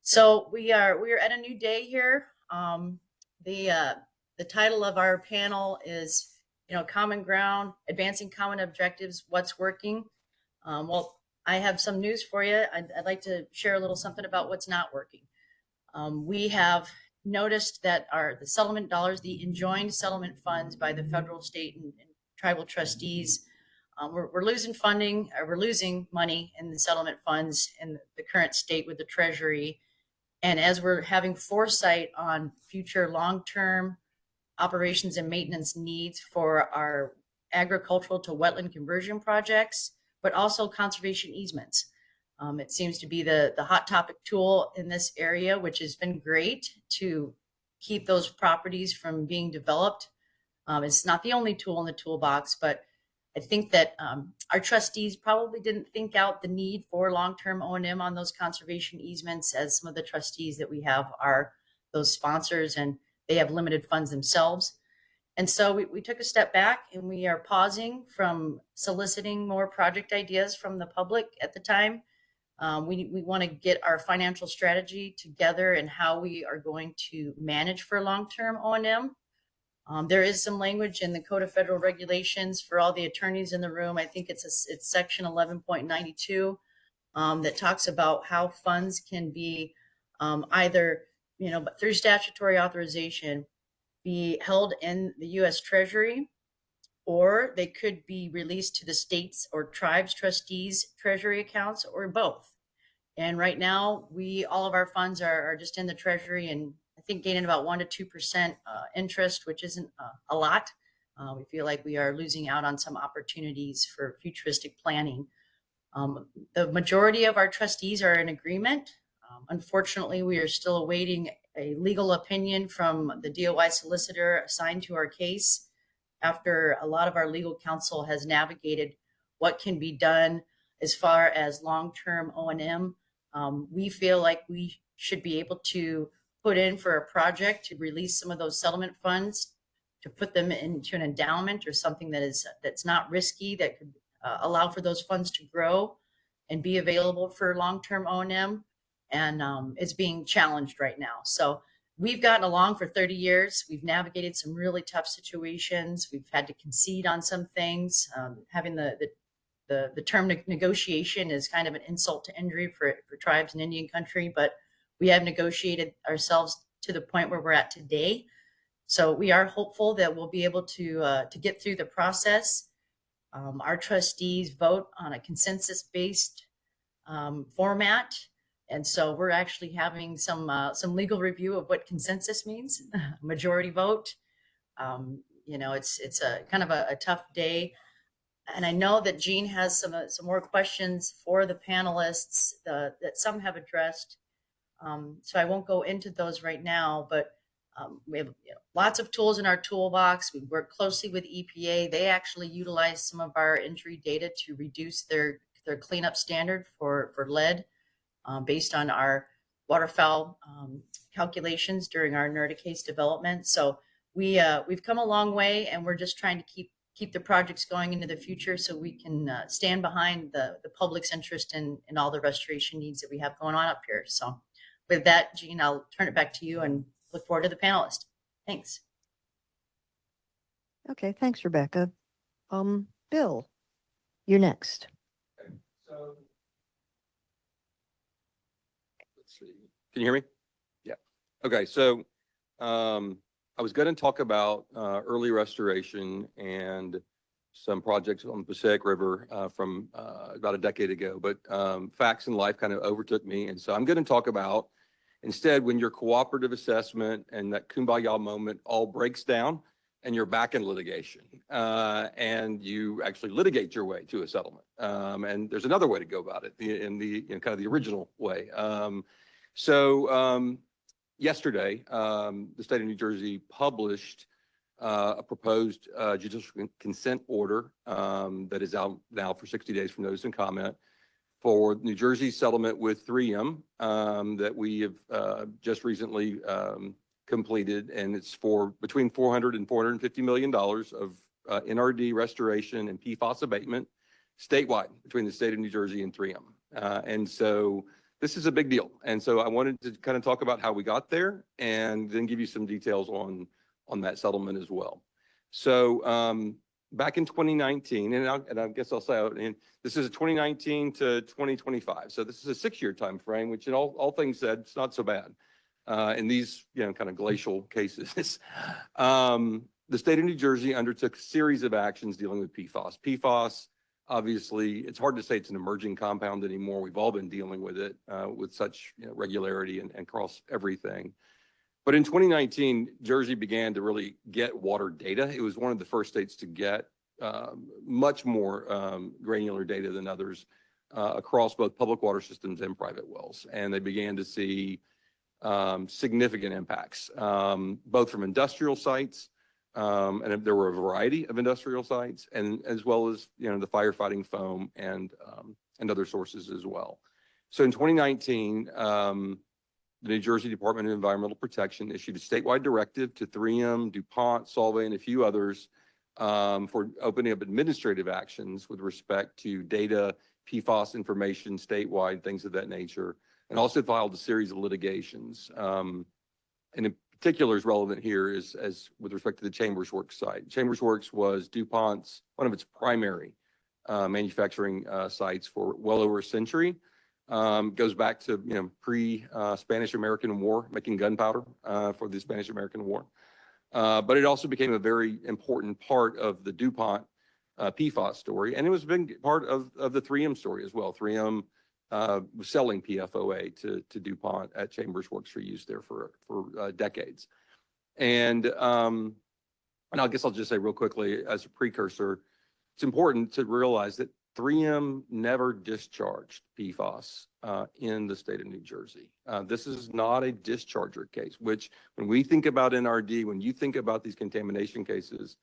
So we are at a new day here. The title of our panel is, Common Ground, Advancing Common Objectives, What's Working. Well, I have some news for you. I'd like to share a little something about what's not working. We have noticed that the settlement dollars, the enjoined settlement funds by the federal, state, and tribal trustees, we're losing funding, or we're losing money in the settlement funds in the current state with the Treasury. And as we're having foresight on future long-term operations and maintenance needs for our agricultural to wetland conversion projects, but also conservation easements. It seems to be the hot topic tool in this area, which has been great to keep those properties from being developed. It's not the only tool in the toolbox, but I think that our trustees probably didn't think out the need for long-term O&M on those conservation easements, as some of the trustees that we have are those sponsors and they have limited funds themselves. And so we took a step back and we are pausing from soliciting more project ideas from the public at the time. We want to get our financial strategy together and how we are going to manage for long-term O&M. There is some language in the Code of Federal Regulations for all the attorneys in the room. I think it's section 11.92 that talks about how funds can be either, but through statutory authorization, be held in the U.S. Treasury, or they could be released to the states or tribes trustees treasury accounts, or both. And right now, all of our funds are just in the Treasury, and I think gaining about 1% to 2% interest, which isn't a lot. We feel like we are losing out on some opportunities for futuristic planning. The majority of our trustees are in agreement. Unfortunately, we are still awaiting a legal opinion from the DOI solicitor assigned to our case after a lot of our legal counsel has navigated what can be done as far as long-term O&M. We feel like we should be able to put in for a project to release some of those settlement funds, to put them into an endowment or something that's not risky, that could allow for those funds to grow and be available for long-term O&M. And it's being challenged right now. So we've gotten along for 30 years. We've navigated some really tough situations. We've had to concede on some things. Having the term negotiation is kind of an insult to injury for tribes in Indian country, but we have negotiated ourselves to the point where we're at today. So we are hopeful that we'll be able to get through the process. Our trustees vote on a consensus-based format. And so we're actually having some legal review of what consensus means, majority vote. It's a kind of a tough day. And I know that Jean has some more questions for the panelists that some have addressed. So I won't go into those right now, but we have lots of tools in our toolbox. We work closely with EPA. They actually utilize some of our injury data to reduce their cleanup standard for lead based on our waterfowl calculations during our NERDA case development. So we've come a long way, and we're just trying to keep the projects going into the future so we can stand behind the public's interest in all the restoration needs that we have going on up here. So with that, Jean, I'll turn it back to you and look forward to the panelists. Thanks. Okay, thanks, Rebecca. Bill, you're next. So, let's see. Can you hear me? Yeah. Okay. So, I was going to talk about early restoration and some projects on the Passaic River from about a decade ago, but facts and life kind of overtook me. And so I'm going to talk about instead when your cooperative assessment and that kumbaya moment all breaks down and you're back in litigation and you actually litigate your way to a settlement. And there's another way to go about it in the kind of the original way. Yesterday, the state of New Jersey published a proposed judicial consent order that is out now for 60 days from notice and comment for New Jersey's settlement with 3M that we have just recently completed, and it's for between $400 and $450 million of NRD restoration and PFAS abatement statewide between the state of New Jersey and 3M. And so this is a big deal. And so I wanted to kind of talk about how we got there and then give you some details on that settlement as well. So back in 2019, and I guess I'll say, and this is a 2019 to 2025. So this is a 6-year time frame, which in all things said, it's not so bad in these, kind of glacial cases. The state of New Jersey undertook a series of actions dealing with PFAS. PFAS, obviously, it's hard to say it's an emerging compound anymore. We've all been dealing with it with such regularity and across everything. But in 2019, Jersey began to really get water data. It was one of the first states to get much more granular data than others across both public water systems and private wells. And they began to see significant impacts, both from industrial sites, and there were a variety of industrial sites, and as well as the firefighting foam and other sources as well. So in 2019, the New Jersey Department of Environmental Protection issued a statewide directive to 3M, DuPont, Solvay, and a few others for opening up administrative actions with respect to data, PFAS information statewide, things of that nature, and also filed a series of litigations. And in particular is relevant here is as with respect to the Chambers Works site. Chambers Works was DuPont's, one of its primary manufacturing sites for well over a century. Goes back to, pre-Spanish American War, making gunpowder for the Spanish American War. But it also became a very important part of the DuPont PFAS story. And it was a big part of the 3M story as well. 3M was selling PFOA to DuPont at Chambers Works for use there for decades. And I guess I'll just say real quickly as a precursor, it's important to realize that 3M never discharged PFAS in the state of New Jersey. This is not a discharger case, which when we think about NRD, when you think about these contamination cases,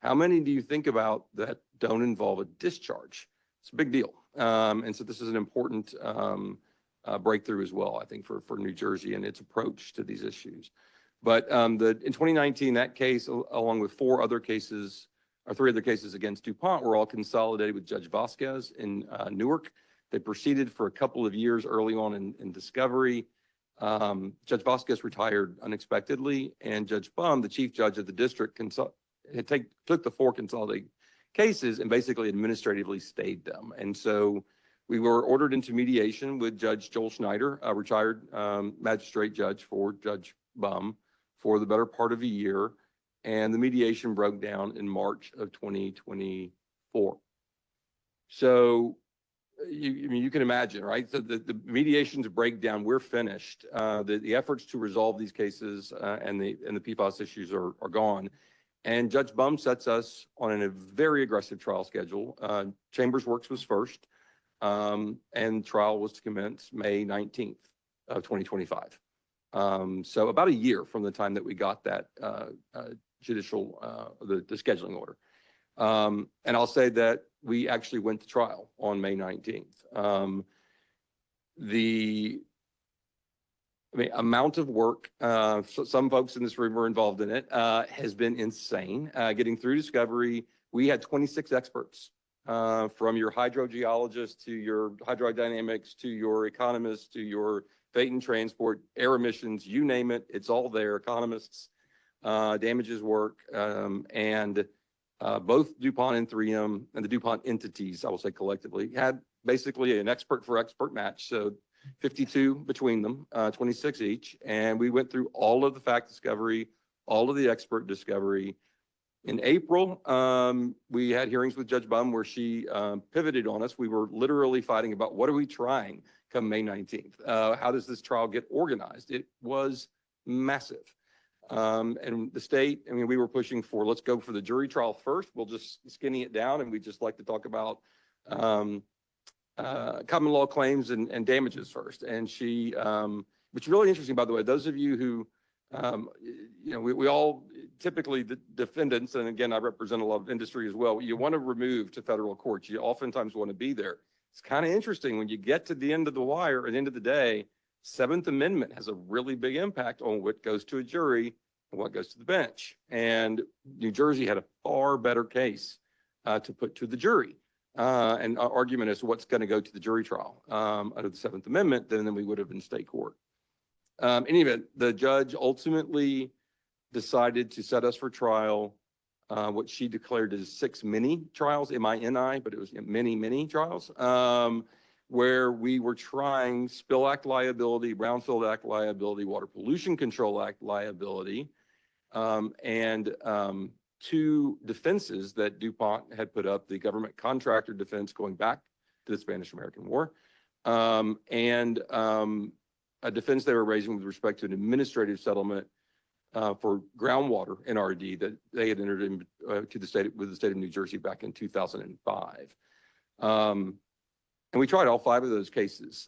how many do you think about that don't involve a discharge? It's a big deal. And so this is an important breakthrough as well, I think, for New Jersey and its approach to these issues. But in 2019, that case, along with 4 other cases, or 3 other cases against DuPont, were all consolidated with Judge Vasquez in Newark. They proceeded for a couple of years early on in discovery. Judge Vasquez retired unexpectedly, and Judge Bum, the chief judge of the district, took the 4 consolidated cases and basically administratively stayed them. And so we were ordered into mediation with Judge Joel Schneider, a retired magistrate judge for Judge Bum, for the better part of a year. And the mediation broke down in March of 2024. So you can imagine, right? So the mediations break down, we're finished. The efforts to resolve these cases and the PFAS issues are gone. And Judge Bum sets us on a very aggressive trial schedule. Chambers Works was first, and trial was to commence May 19th of 2025. So about a year from the time that we got that judicial, the scheduling order. And I'll say that we actually went to trial on May 19th. The amount of work, some folks in this room were involved in it, has been insane. Getting through discovery, we had 26 experts, from your hydrogeologist to your hydrodynamics, to your economists, to your fate and transport, air emissions, you name it, it's all there, economists, damages work, and both DuPont and 3M and the DuPont entities, I will say collectively, had basically an expert for expert match. So 52 between them, 26 each. And we went through all of the fact discovery, all of the expert discovery. In April, we had hearings with Judge Bum where she pivoted on us. We were literally fighting about what are we trying come May 19th? How does this trial get organized? It was massive. And the state, we were pushing for, let's go for the jury trial first. We'll just skinny it down. And we just like to talk about common law claims and damages first. And she, which is really interesting, by the way, those of you who, we all typically the defendants, and again, I represent a lot of industry as well. You want to remove to federal courts. You oftentimes want to be there. It's kind of interesting when you get to the end of the wire, at the end of the day, 7th Amendment has a really big impact on what goes to a jury and what goes to the bench. And New Jersey had a far better case to put to the jury. and argument as to what's going to go to the jury trial under the Seventh Amendment, then we would have been state court. In any event, the judge ultimately decided to set us for trial, what she declared as 6 mini trials, MINI, but it was many trials, where we were trying Spill Act liability, Brownfield Act liability, Water Pollution Control Act liability, and 2 defenses that DuPont had put up, the government contractor defense going back to the Spanish-American War, and a defense they were raising with respect to an administrative settlement for groundwater NRD that they had entered in to the state with the state of New Jersey back in 2005. And we tried all 5 of those cases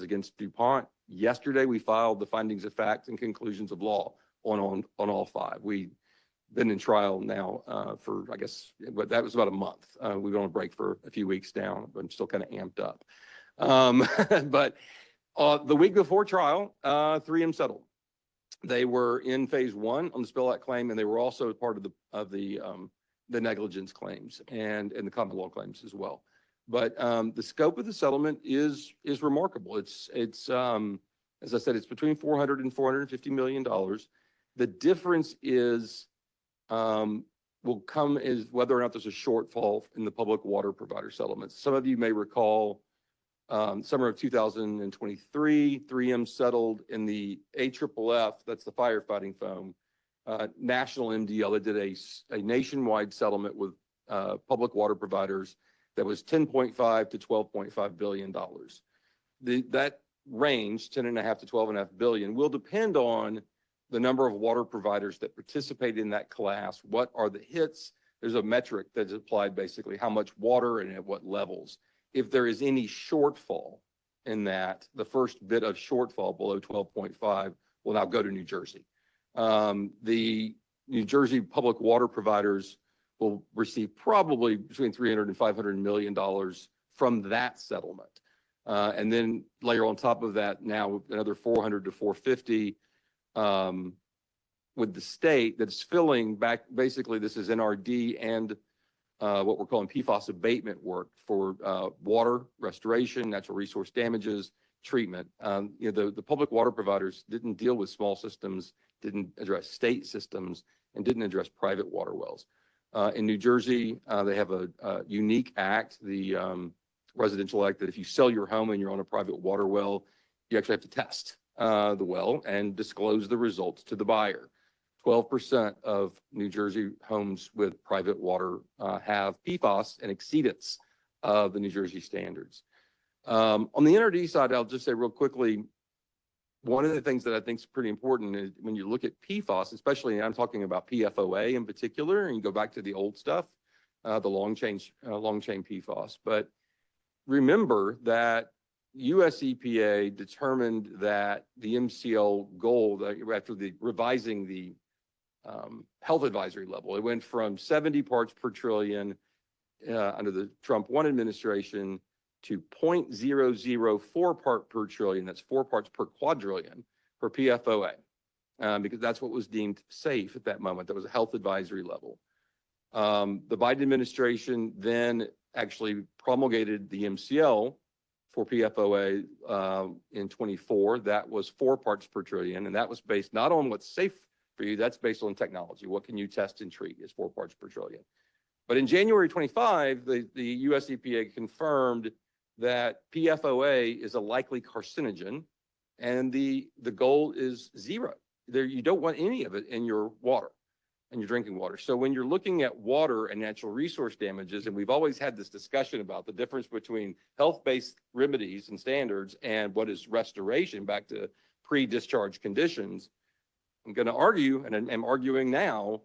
against DuPont. Yesterday, we filed the findings of fact and conclusions of law on all 5. We've been in trial now for, I guess, but that was about a month. We were on a break for a few weeks now, but I'm still kind of amped up. But the week before trial, 3M settled. They were in phase 1 on the Spill Act claim, and they were also part of the negligence claims and the common law claims as well. But the scope of the settlement is remarkable. It's as I said, it's between $400 and $450 million. The difference is will come is whether or not there's a shortfall in the public water provider settlements. Some of you may recall summer of 2023, 3M settled in the AFFF, that's the firefighting foam, national MDL. They did a nationwide settlement with public water providers that was $10.5 to $12.5 billion. That range, 10.5 to 12.5 billion, will depend on the number of water providers that participate in that class. What are the hits? There's a metric that's applied, basically how much water and at what levels. If there is any shortfall in that, the first bit of shortfall below 12.5 will now go to New Jersey. The New Jersey public water providers will receive probably between $300 and $500 million from that settlement. And then layer on top of that now another 400 to 450 with the state that's filling back. Basically, this is NRD and what we're calling PFAS abatement work for water restoration, natural resource damages, treatment. The public water providers didn't deal with small systems, didn't address state systems, and didn't address private water wells. In New Jersey, they have a unique act, the residential act, that if you sell your home and you're on a private water well, you actually have to test the well and disclose the results to the buyer. 12% of New Jersey homes with private water have PFAS and exceedance of the New Jersey standards. On the NRD side, I'll just say real quickly, one of the things that I think is pretty important is when you look at PFAS, especially, I'm talking about PFOA in particular, and you go back to the old stuff, the long chain PFAS. But remember that US EPA determined that the MCL goal, after revising the health advisory level, it went from 70 parts per trillion under the Trump 1 administration to 0.004 part per trillion. That's 4 parts per quadrillion for PFOA, because that's what was deemed safe at that moment. That was a health advisory level. The Biden administration then actually promulgated the MCL for PFOA in 24. That was 4 parts per trillion, and that was based not on what's safe for you, that's based on technology. What can you test and treat is 4 parts per trillion. But in January 25, the US EPA confirmed that PFOA is a likely carcinogen, and the goal is 0. You don't want any of it in your water, in your drinking water. So when you're looking at water and natural resource damages, and we've always had this discussion about the difference between health-based remedies and standards and what is restoration back to pre-discharge conditions, I'm going to argue, and I'm arguing now,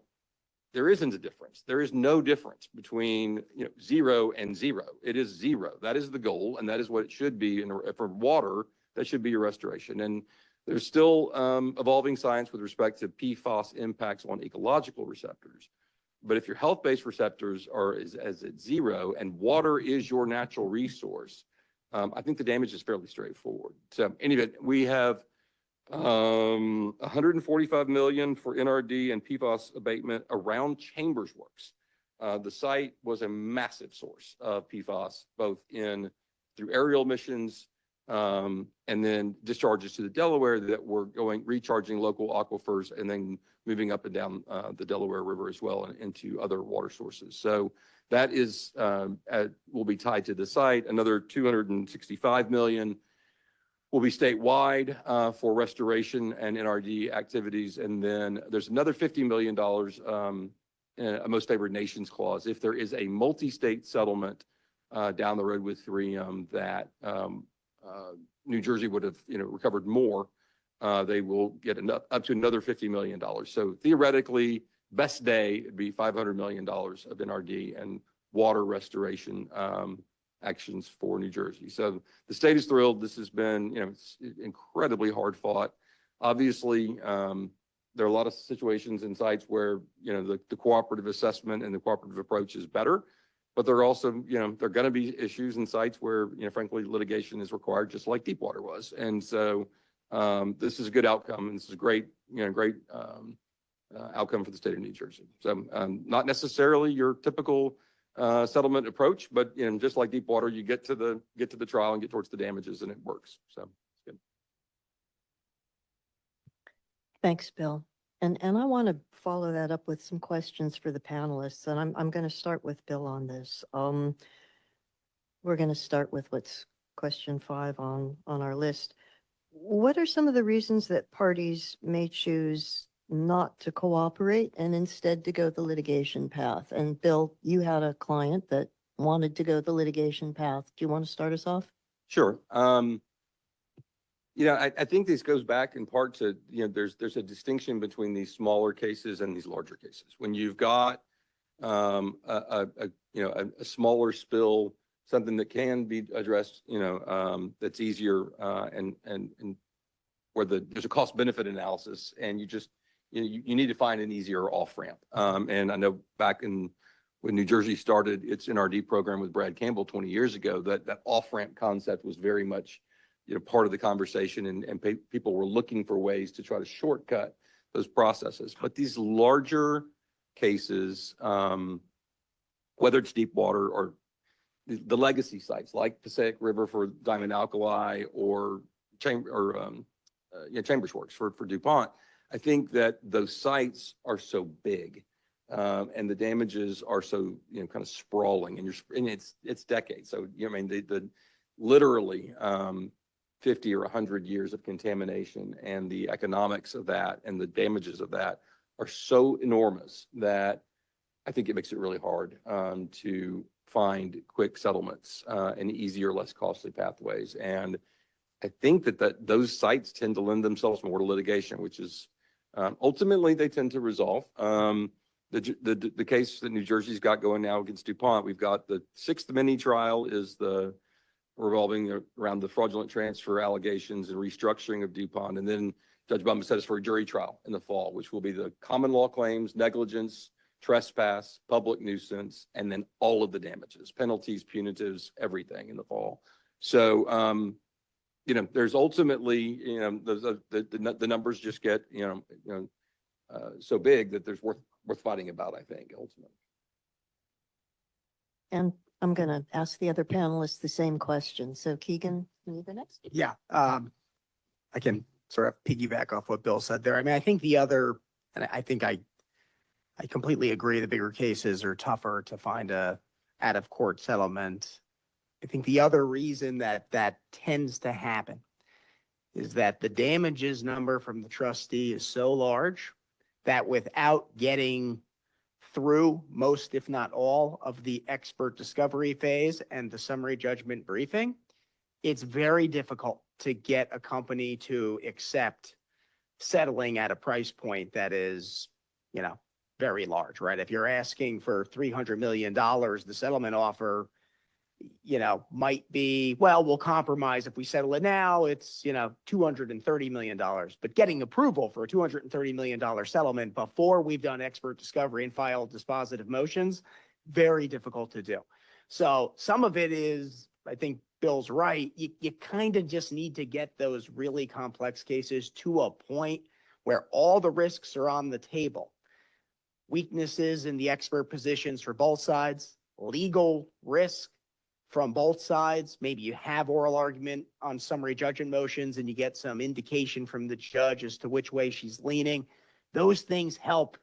there isn't a difference. There is no difference between 0 and 0. It is 0. That is the goal, and that is what it should be. For water, that should be your restoration. And there's still evolving science with respect to PFAS impacts on ecological receptors. But if your health-based receptors are as at 0 and water is your natural resource, I think the damage is fairly straightforward. So anyway, we have $145 million for NRD and PFAS abatement around Chambers Works. The site was a massive source of PFAS, both through aerial emissions, and then discharges to the Delaware that were recharging local aquifers and then moving up and down the Delaware River as well and into other water sources. So that will be tied to the site. Another 265 million will be statewide for restoration and NRD activities. And then there's another $50 million a most favored nations clause. If there is a multi-state settlement down the road with 3M that New Jersey would have, recovered more, they will get up to another $50 million. So theoretically, best day, it'd be $500 million of NRD and water restoration actions for New Jersey. So the state is thrilled. This has been, it's incredibly hard fought. Obviously, there are a lot of situations and sites where, the cooperative assessment and the cooperative approach is better. But there are also, there are going to be issues in sites where, frankly, litigation is required, just like Deepwater was. And so this is a good outcome. And this is a great outcome for the state of New Jersey. So not necessarily your typical settlement approach, but just like Deepwater, you get to the trial and get towards the damages, and it works. So it's good. Thanks, Bill. And I want to follow that up with some questions for the panelists, and I'm going to start with Bill on this. We're going to start with what's question 5 on our list. What are some of the reasons that parties may choose not to cooperate and instead to go the litigation path? And Bill, you had a client that wanted to go the litigation path. Do you want to start us off? Sure. I think this goes back in part to, there's a distinction between these smaller cases and these larger cases. When you've got a smaller spill, something that can be addressed, that's easier and where there's a cost benefit analysis, and you need to find an easier off ramp. And I know back when New Jersey started its NRD program with Brad Campbell 20 years ago, that off ramp concept was very much part of the conversation, and people were looking for ways to try to shortcut those processes. But these larger cases, whether it's Deepwater or the legacy sites like Passaic River for Diamond Alkali or Chambers Works for DuPont, I think that those sites are so big and the damages are so kind of sprawling, and it's decades. So literally 50 or 100 years of contamination, and the economics of that and the damages of that are so enormous that I think it makes it really hard to find quick settlements and easier, less costly pathways. And I think that those sites tend to lend themselves more to litigation, which is ultimately they tend to resolve. The case that New Jersey's got going now against DuPont, we've got the 6th mini trial is revolving around the fraudulent transfer allegations and restructuring of DuPont. And then Judge Bumba set us for a jury trial in the fall, which will be the common law claims, negligence, trespass, public nuisance, and then all of the damages, penalties, punitives, everything in the fall. So, there's ultimately, the numbers just get, so big that there's worth fighting about, I think, ultimately. And I'm going to ask the other panelists the same question. So Keegan, can you go next? Yeah, I can sort of piggyback off what Bill said there. I mean, I think and I think I completely agree, the bigger cases are tougher to find a out-of-court settlement. I think the other reason that tends to happen is that the damages number from the trustee is so large that without getting through most, if not all, of the expert discovery phase and the summary judgment briefing, it's very difficult to get a company to accept settling at a price point that is, very large, right? If you're asking for $300 million, the settlement offer, might be, well, we'll compromise. If we settle it now, it's, $230 million. But getting approval for a $230 million settlement before we've done expert discovery and filed dispositive motions, very difficult to do. So some of it is, I think Bill's right. You kind of just need to get those really complex cases to a point where all the risks are on the table. weaknesses in the expert positions for both sides, legal risk from both sides. Maybe you have oral argument on summary judgment motions and you get some indication from the judge as to which way she's leaning. Those things help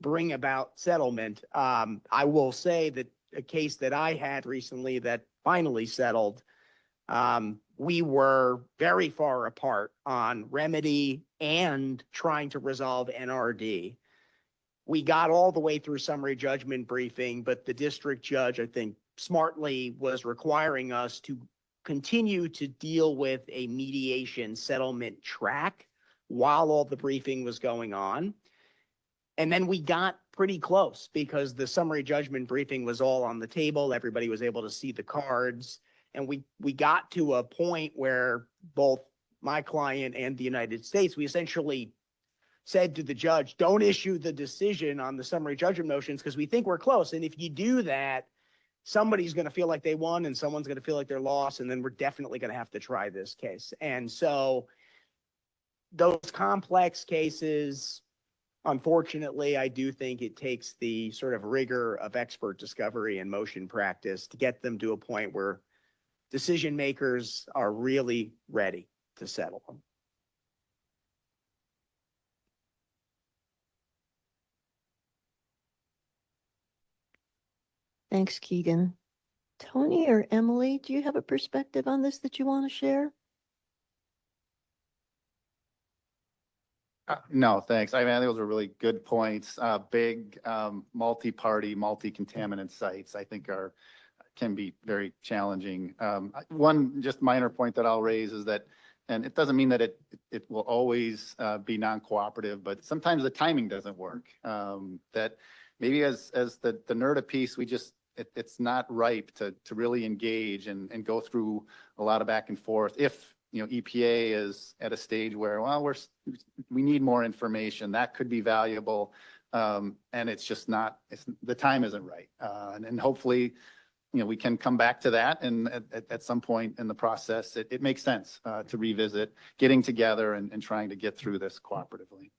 bring about settlement. I will say that a case that I had recently that finally settled, we were very far apart on remedy and trying to resolve NRD. We got all the way through summary judgment briefing, but the district judge, I think, smartly was requiring us to continue to deal with a mediation settlement track while all the briefing was going on. And then we got pretty close because the summary judgment briefing was all on the table. Everybody was able to see the cards. And we got to a point where both my client and the United States, we essentially said to the judge, don't issue the decision on the summary judgment motions because we think we're close. And if you do that, somebody's going to feel like they won and someone's going to feel like they're lost. And then we're definitely going to have to try this case. And so those complex cases, unfortunately, I do think it takes the sort of rigor of expert discovery and motion practice to get them to a point where decision makers are really ready to settle them. Thanks, Keegan. Tony or Emily, do you have a perspective on this that you want to share? No, thanks. I mean, those are really good points. Big, multi-party, multi-contaminant sites, I think can be very challenging. One just minor point that I'll raise is that, and it doesn't mean that it will always be non-cooperative, but sometimes the timing doesn't work. That maybe as the NERDA piece, it's not ripe to really engage and go through a lot of back and forth. If, EPA is at a stage where, well, we need more information, that could be valuable. And it's just not, the time isn't right. And hopefully, we can come back to that. And at some point in the process, it makes sense to revisit getting together and trying to get through this cooperatively.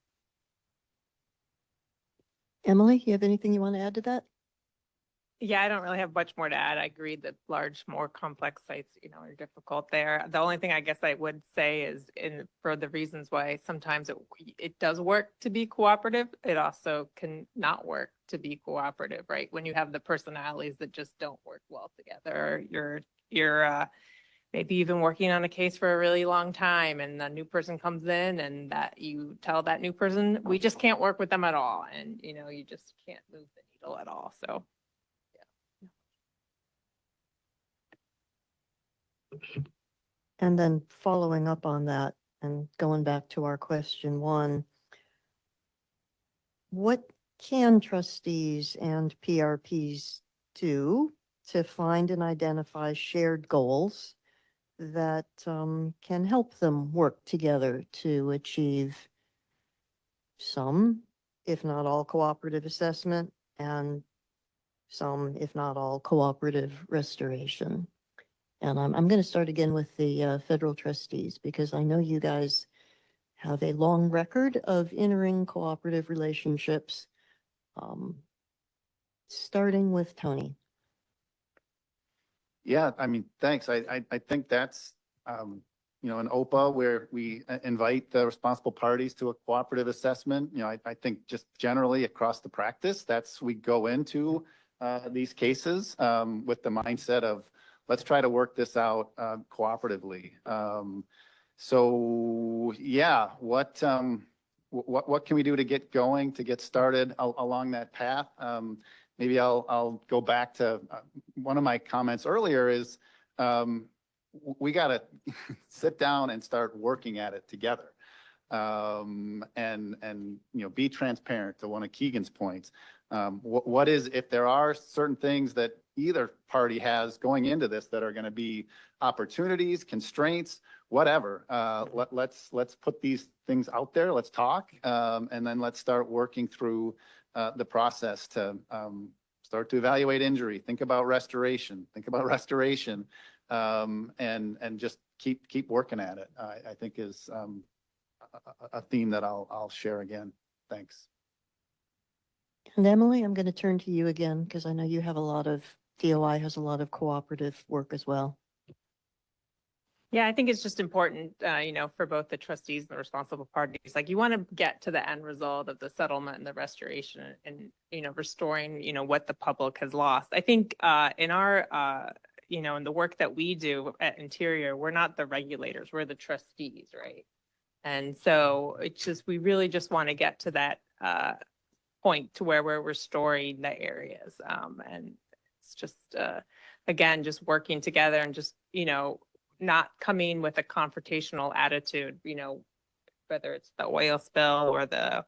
Emily, you have anything you want to add to that? Yeah, I don't really have much more to add. I agree that large, more complex sites, are difficult there. The only thing I guess I would say is for the reasons why sometimes it does work to be cooperative, it also can not work to be cooperative, right? When you have the personalities that just don't work well together, you're maybe even working on a case for a really long time and a new person comes in and that you tell that new person, we just can't work with them at all. And, you just can't move the needle at all. So. And then following up on that and going back to our question one, what can trustees and PRPs do to find and identify shared goals that can help them work together to achieve some, if not all, cooperative assessment and some, if not all, cooperative restoration? And I'm going to start again with the federal trustees because I know you guys have a long record of entering cooperative relationships. Starting with Tony. Yeah, I mean, thanks. I think that's, an OPA where we invite the responsible parties to a cooperative assessment. I think just generally across the practice, we go into these cases with the mindset of, let's try to work this out cooperatively. So yeah, what can we do to get going, to get started along that path? Maybe I'll go back to one of my comments earlier is we got to sit down and start working at it together. And be transparent to one of Keegan's points. What is, if there are certain things that either party has going into this that are going to be opportunities, constraints, whatever, let's put these things out there. Let's talk. And then let's start working through the process to start to evaluate injury, think about restoration, and just keep working at it. I think is a theme that I'll share again. Thanks. And Emily, I'm going to turn to you again because I know you have a lot of, DOI has a lot of cooperative work as well. Yeah, I think it's just important, for both the trustees and the responsible parties. Like you want to get to the end result of the settlement and the restoration and, restoring, what the public has lost. I think in our, in the work that we do at Interior, we're not the regulators, we're the trustees, right? And so it's just, we really just want to get to that point to where we're restoring the areas. And it's just, again, just working together and just, not coming with a confrontational attitude, whether it's the oil spill or the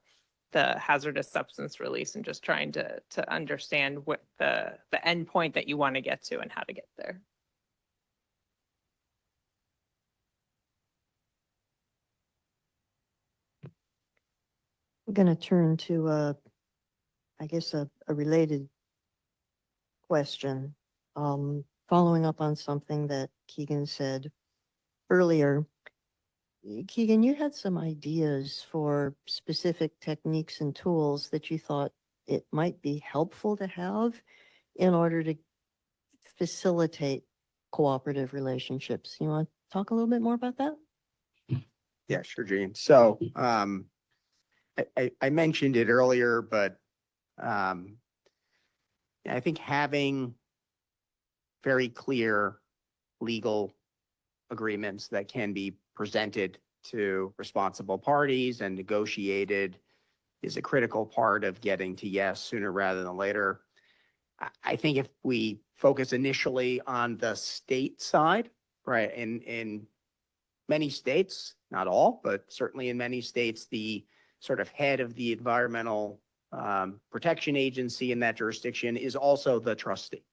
hazardous substance release, and just trying to understand what the end point that you want to get to and how to get there. I'm going to turn to, I guess, a related question. Following up on something that Keegan said earlier. Keegan, you had some ideas for specific techniques and tools that you thought it might be helpful to have in order to facilitate cooperative relationships. You want to talk a little bit more about that? Yeah, sure, Gene. So, I mentioned it earlier, but, I think having very clear legal agreements that can be presented to responsible parties and negotiated is a critical part of getting to yes sooner rather than later. I think if we focus initially on the state side, right, in many states, not all, but certainly in many states, the sort of head of the environmental protection agency in that jurisdiction is also the trustee.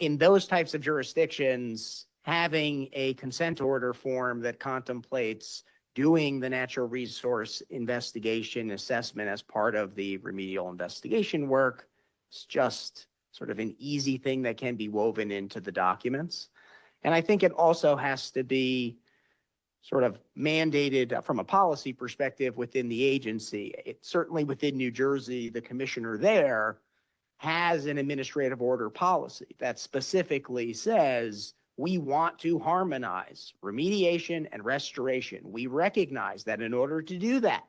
In those types of jurisdictions, having a consent order form that contemplates doing the natural resource investigation assessment as part of the remedial investigation work is just sort of an easy thing that can be woven into the documents. And I think it also has to be sort of mandated from a policy perspective within the agency. It's certainly within New Jersey, the commissioner there has an administrative order policy that specifically says we want to harmonize remediation and restoration. We recognize that in order to do that,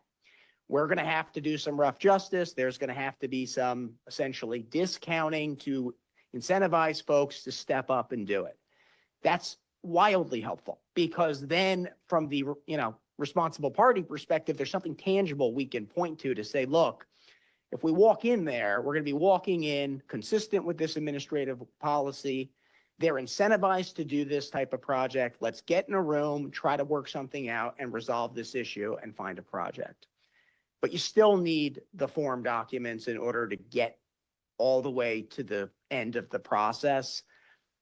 we're going to have to do some rough justice. There's going to have to be some essentially discounting to incentivize folks to step up and do it. That's wildly helpful because then from the responsible party perspective, there's something tangible we can point to say, look, if we walk in there, we're going to be walking in consistent with this administrative policy. They're incentivized to do this type of project. Let's get in a room, try to work something out and resolve this issue and find a project. But you still need the form documents in order to get all the way to the end of the process.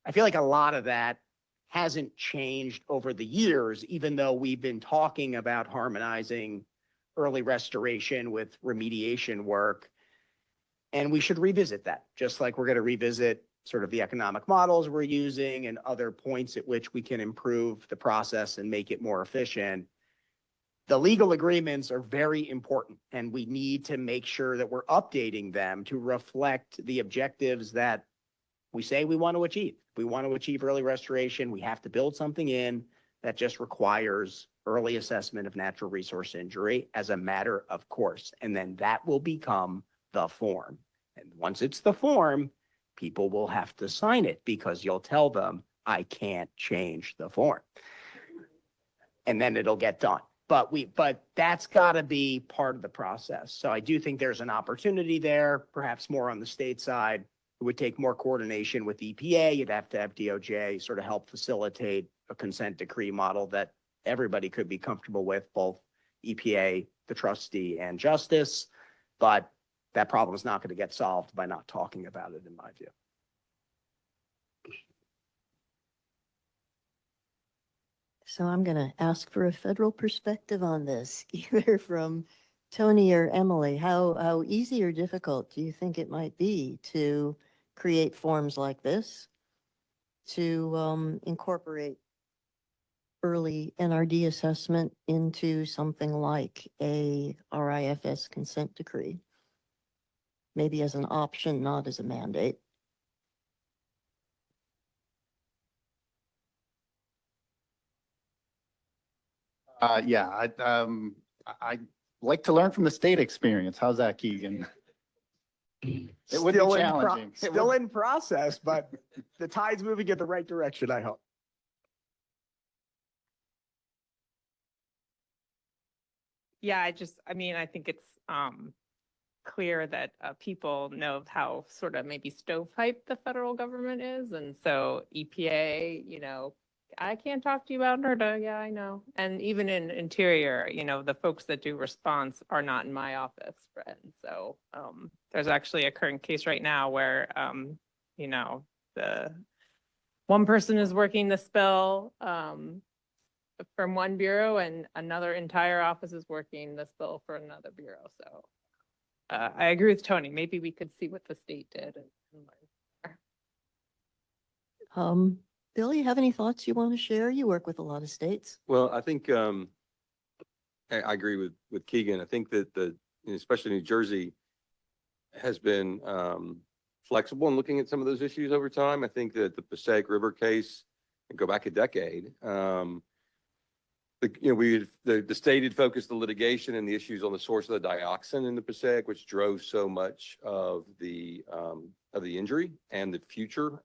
I feel like a lot of that hasn't changed over the years, even though we've been talking about harmonizing early restoration with remediation work. And we should revisit that, just like we're going to revisit sort of the economic models we're using and other points at which we can improve the process and make it more efficient. The legal agreements are very important, and we need to make sure that we're updating them to reflect the objectives that we say we want to achieve. We want to achieve early restoration. We have to build something in that just requires early assessment of natural resource injury as a matter of course. And then that will become the form. And once it's the form, people will have to sign it because you'll tell them, I can't change the form. And then it'll get done. But that's got to be part of the process. So I do think there's an opportunity there, perhaps more on the state side. It would take more coordination with EPA. You'd have to have DOJ sort of help facilitate a consent decree model that everybody could be comfortable with, both EPA, the trustee, and justice. But that problem is not going to get solved by not talking about it, in my view. So I'm going to ask for a federal perspective on this, either from Tony or Emily. How easy or difficult do you think it might be to create forms like this to incorporate early NRD assessment into something like a RIFS consent decree? maybe as an option, not as a mandate. Yeah, I like to learn from the state experience. How's that, Keegan? It would be Still in challenging. It Still would- in process, but the tide's moving in the right direction, I hope. Yeah, I mean, I think it's clear that people know how sort of maybe stovepipe the federal government is. And so EPA, I can't talk to you about NERDA. Yeah, I know. And even in Interior, the folks that do response are not in my office. And so there's actually a current case right now where, the one person is working the spill from one bureau and another entire office is working the spill for another bureau. So I agree with Tony. Maybe we could see what the state did. Bill, you have any thoughts you want to share? You work with a lot of states. Well, I think, I agree with Keegan. I think that especially New Jersey has been, flexible in looking at some of those issues over time. I think that the Passaic River case, and go back a decade, the state had focused the litigation and the issues on the source of the dioxin in the Passaic, which drove so much of the injury and the future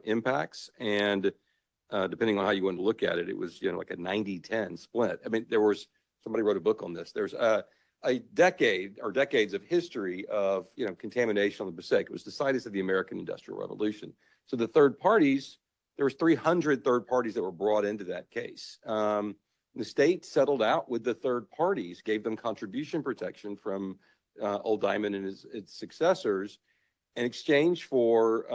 impacts. And depending on how you want to look at it, it was like a 90-10 split. I mean, somebody wrote a book on this. There's a decade or decades of history of contamination on the Passaic. It was the situs of the American Industrial Revolution. So the third parties, there was 300 third parties that were brought into that case. The state settled out with the third parties, gave them contribution protection from Old Diamond and its successors in exchange for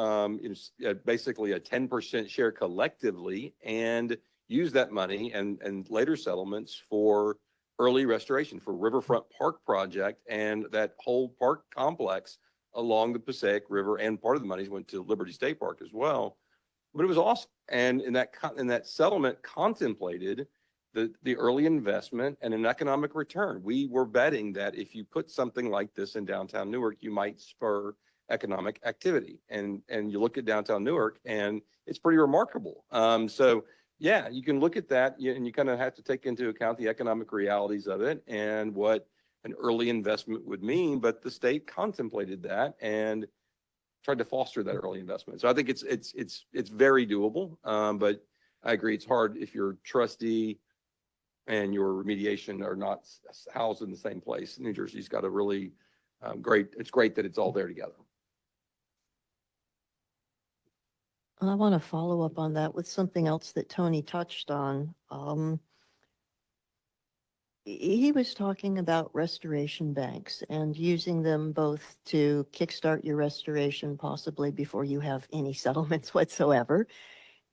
basically a 10% share collectively, and use that money and later settlements for early restoration for Riverfront Park project and that whole park complex along the Passaic River. And part of the monies went to Liberty State Park as well. But it was awesome. And in that settlement contemplated the early investment and an economic return. We were betting that if you put something like this in downtown Newark, you might spur economic activity. And you look at downtown Newark and it's pretty remarkable. So yeah, you can look at that and you kind of have to take into account the economic realities of it and what an early investment would mean. But the state contemplated that and tried to foster that early investment. So I think it's very doable. But I agree, it's hard if your trustee and your remediation are not housed in the same place. New Jersey's got a really it's great that it's all there together. I want to follow up on that with something else that Tony touched on. He was talking about restoration banks and using them both to kickstart your restoration, possibly before you have any settlements whatsoever,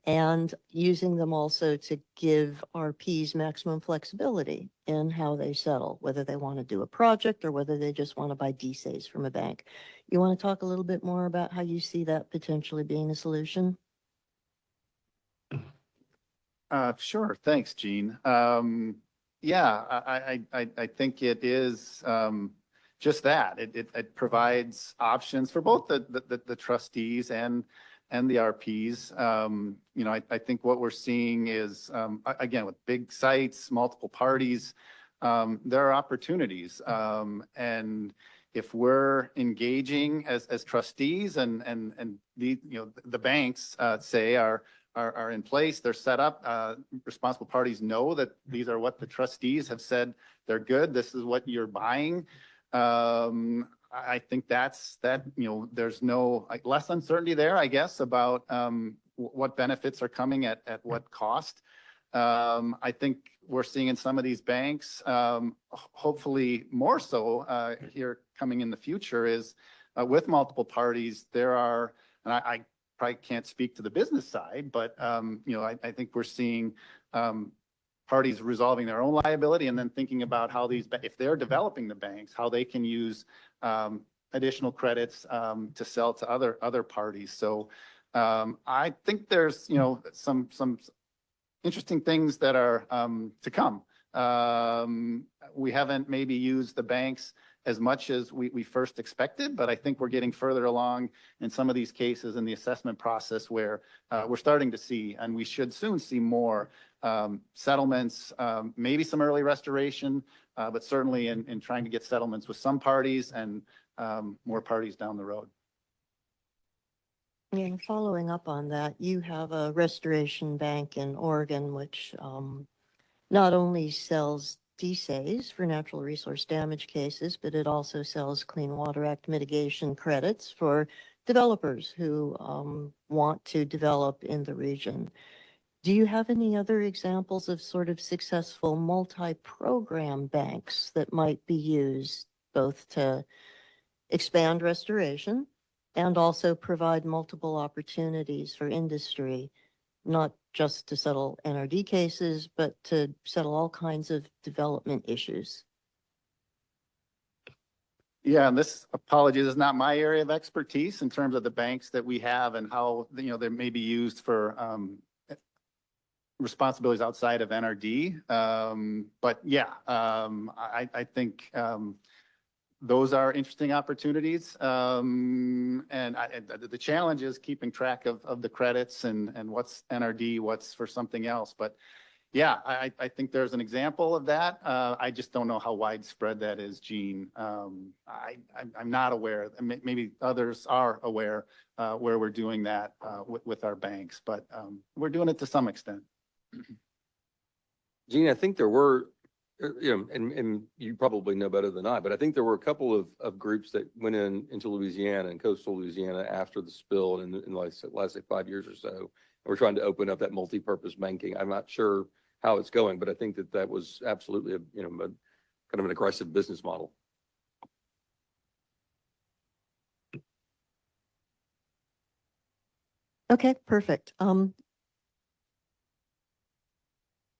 and using them also to give RPs maximum flexibility in how they settle, whether they want to do a project or whether they just want to buy DSAs from a bank. You want to talk a little bit more about how you see that potentially being a solution? Sure. Thanks, Jean. Yeah, I think it is just that. It provides options for both the trustees and the RPs. I think what we're seeing is, again, with big sites, multiple parties, there are opportunities. And if we're engaging as trustees and the banks say are in place, they're set up, responsible parties know that these are what the trustees have said, they're good, this is what you're buying. I think there's no less uncertainty there, I guess, about what benefits are coming at what cost. I think we're seeing in some of these banks, hopefully more so here coming in the future, is with multiple parties, there are, and I probably can't speak to the business side, but I think we're seeing parties resolving their own liability and then thinking about how if they're developing the banks, how they can use additional credits to sell to other parties. So I think there's some interesting things that are to come. We haven't maybe used the banks as much as we first expected, but I think we're getting further along in some of these cases in the assessment process where we're starting to see, and we should soon see more settlements, maybe some early restoration, but certainly in trying to get settlements with some parties and more parties down the road. And following up on that, you have a restoration bank in Oregon, which not only sells DSAs for natural resource damage cases, but it also sells Clean Water Act mitigation credits for developers who want to develop in the region. Do you have any other examples of sort of successful multi-program banks that might be used both to expand restoration and also provide multiple opportunities for industry, not just to settle NRD cases, but to settle all kinds of development issues? Yeah, and this, apologies, is not my area of expertise in terms of the banks that we have and how, they may be used for responsibilities outside of NRD. But yeah, I think those are interesting opportunities. And the challenge is keeping track of the credits and what's NRD, what's for something else. But yeah, I think there's an example of that. I just don't know how widespread that is, Gene. I'm not aware, maybe others are aware where we're doing that with our banks, but we're doing it to some extent. Gene, I think there were, and you probably know better than I, but I think there were a couple of groups that went into Louisiana and coastal Louisiana after the spill and in the last 5 years or so. And we're trying to open up that multi-purpose banking. I'm not sure how it's going, but I think that was absolutely a kind of an aggressive business model. Okay, perfect.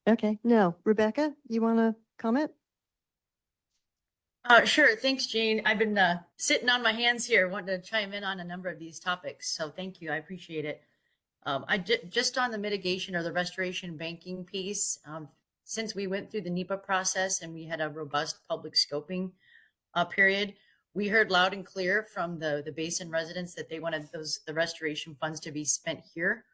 Okay, now, Rebecca, you want to comment? Sure. Thanks, Jean. I've been sitting on my hands here, wanting to chime in on a number of these topics. So thank you. I appreciate it. Just on the mitigation or the restoration banking piece, since we went through the NEPA process and we had a robust public scoping period, we heard loud and clear from the basin residents that they wanted the restoration funds to be spent here.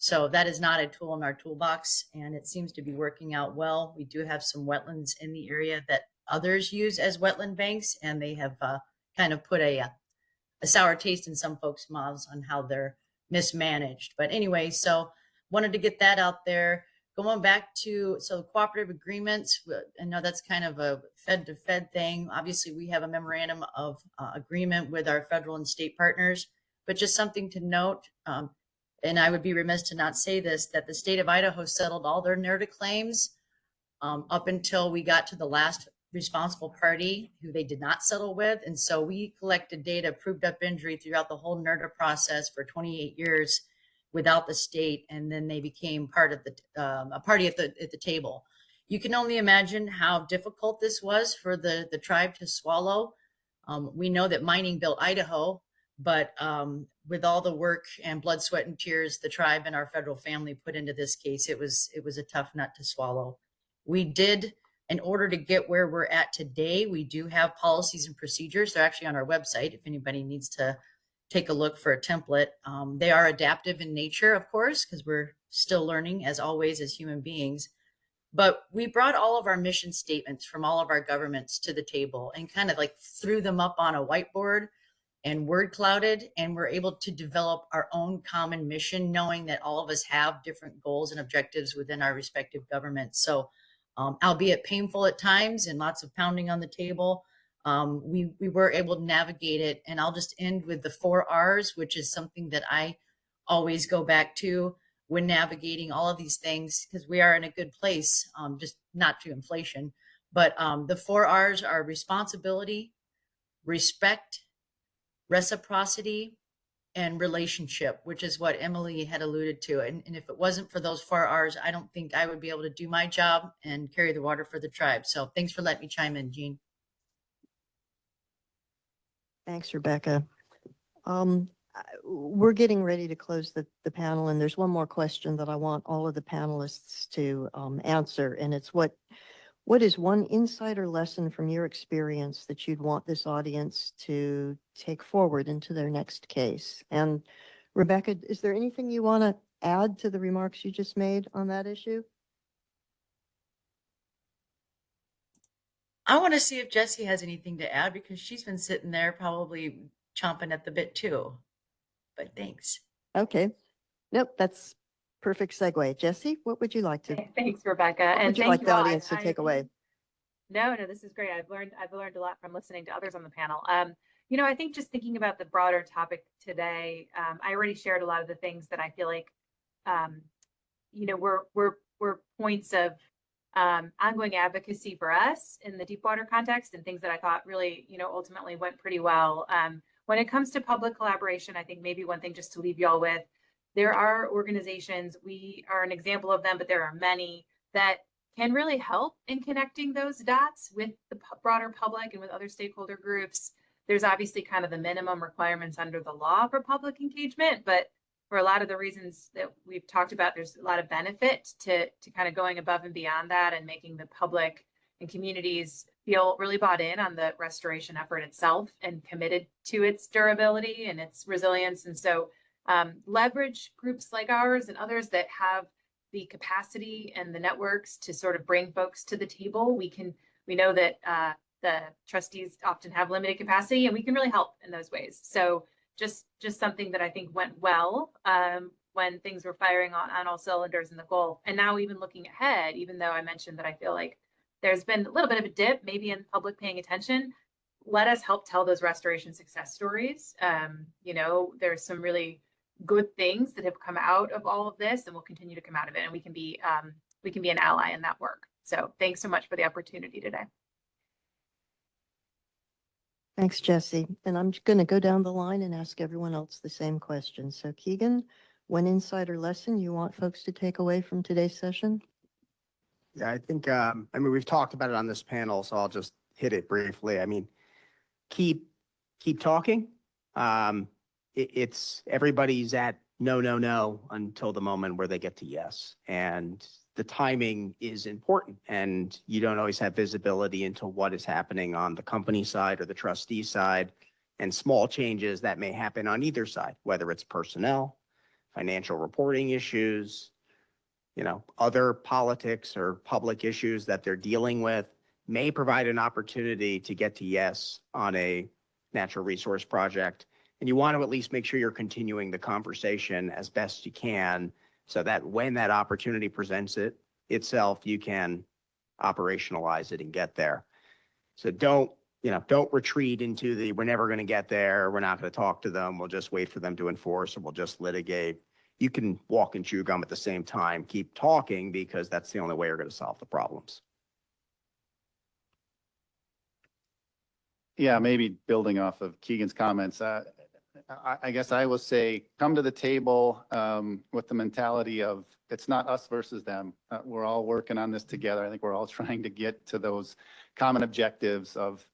So that is not a tool in our toolbox, and it seems to be working out well. We do have some wetlands in the area that others use as wetland banks, and they have kind of put a sour taste in some folks' mouths on how they're mismanaged. But anyway, so wanted to get that out there. Going back to, so cooperative agreements, I know that's kind of a Fed to Fed thing. Obviously, we have a memorandum of agreement with our federal and state partners, but just something to note, and I would be remiss to not say this, that the state of Idaho settled all their NERDA claims up until we got to the last responsible party who they did not settle with. And so we collected data, proved up injury throughout the whole NERDA process for 28 years without the state. And then they became part of a party at the table. You can only imagine how difficult this was for the tribe to swallow. We know that mining built Idaho, but with all the work and blood, sweat, and tears the tribe and our federal family put into this case, it was a tough nut to swallow. We did, in order to get where we're at today, we do have policies and procedures. They're actually on our website if anybody needs to take a look for a template. They are adaptive in nature, of course, because we're still learning, as always, as human beings. But we brought all of our mission statements from all of our governments to the table and kind of like threw them up on a whiteboard and word clouded, and we're able to develop our own common mission, knowing that all of us have different goals and objectives within our respective governments. So albeit painful at times and lots of pounding on the table, we were able to navigate it. And I'll just end with the 4 R's, which is something that I always go back to when navigating all of these things, because we are in a good place, just not to inflation. But the 4 R's are responsibility, respect, reciprocity, and relationship, which is what Emily had alluded to. And if it wasn't for those 4 R's, I don't think I would be able to do my job and carry the water for the tribe. So thanks for letting me chime in, Jean. Thanks, Rebecca. We're getting ready to close the panel, and there's one more question that I want all of the panelists to answer, and it's what What is one insider lesson from your experience that you'd want this audience to take forward into their next case? And Rebecca, is there anything you want to add to the remarks you just made on that issue? I want to see if Jessie has anything to add because she's been sitting there probably chomping at the bit too. But thanks. Okay. Nope, that's perfect segue. Jesse, what would you like to, Thanks, Rebecca. what And would you thank like you the all. audience to take away? No, this is great. I've learned a lot from listening to others on the panel. I think just thinking about the broader topic today, I already shared a lot of the things that I feel like, were points of ongoing advocacy for us in the Deepwater context and things that I thought really, ultimately went pretty well. When it comes to public collaboration, I think maybe one thing just to leave y'all with, there are organizations, we are an example of them, but there are many that can really help in connecting those dots with the broader public and with other stakeholder groups. There's obviously kind of the minimum requirements under the law for public engagement, but for a lot of the reasons that we've talked about, there's a lot of benefit to kind of going above and beyond that and making the public and communities feel really bought in on the restoration effort itself and committed to its durability and its resilience. And so leverage groups like ours and others that have the capacity and the networks to sort of bring folks to the table. We know that the trustees often have limited capacity and we can really help in those ways. So just something that I think went well when things were firing on all cylinders in the Gulf. And now even looking ahead, even though I mentioned that I feel like there's been a little bit of a dip, maybe in public paying attention, let us help tell those restoration success stories. There's some really good things that have come out of all of this and will continue to come out of it. And we can be an ally in that work. So thanks so much for the opportunity today. Thanks, Jesse. And I'm going to go down the line and ask everyone else the same question. So Keegan, one insider lesson you want folks to take away from today's session? Yeah, I think, we've talked about it on this panel, so I'll just hit it briefly. Keep talking. It's everybody's at no until the moment where they get to yes. And the timing is important and you don't always have visibility into what is happening on the company side or the trustee side and small changes that may happen on either side, whether it's personnel, financial reporting issues, other politics or public issues that they're dealing with may provide an opportunity to get to yes on a natural resource project. And you want to at least make sure you're continuing the conversation as best you can so that when that opportunity presents itself, you can operationalize it and get there. So don't retreat into we're never going to get there. We're not going to talk to them. We'll just wait for them to enforce or we'll just litigate. You can walk and chew gum at the same time. Keep talking because that's the only way you're going to solve the problems. Yeah, maybe building off of Keegan's comments, I guess I will say, come to the table with the mentality of it's not us versus them. We're all working on this together. I think we're all trying to get to those common objectives of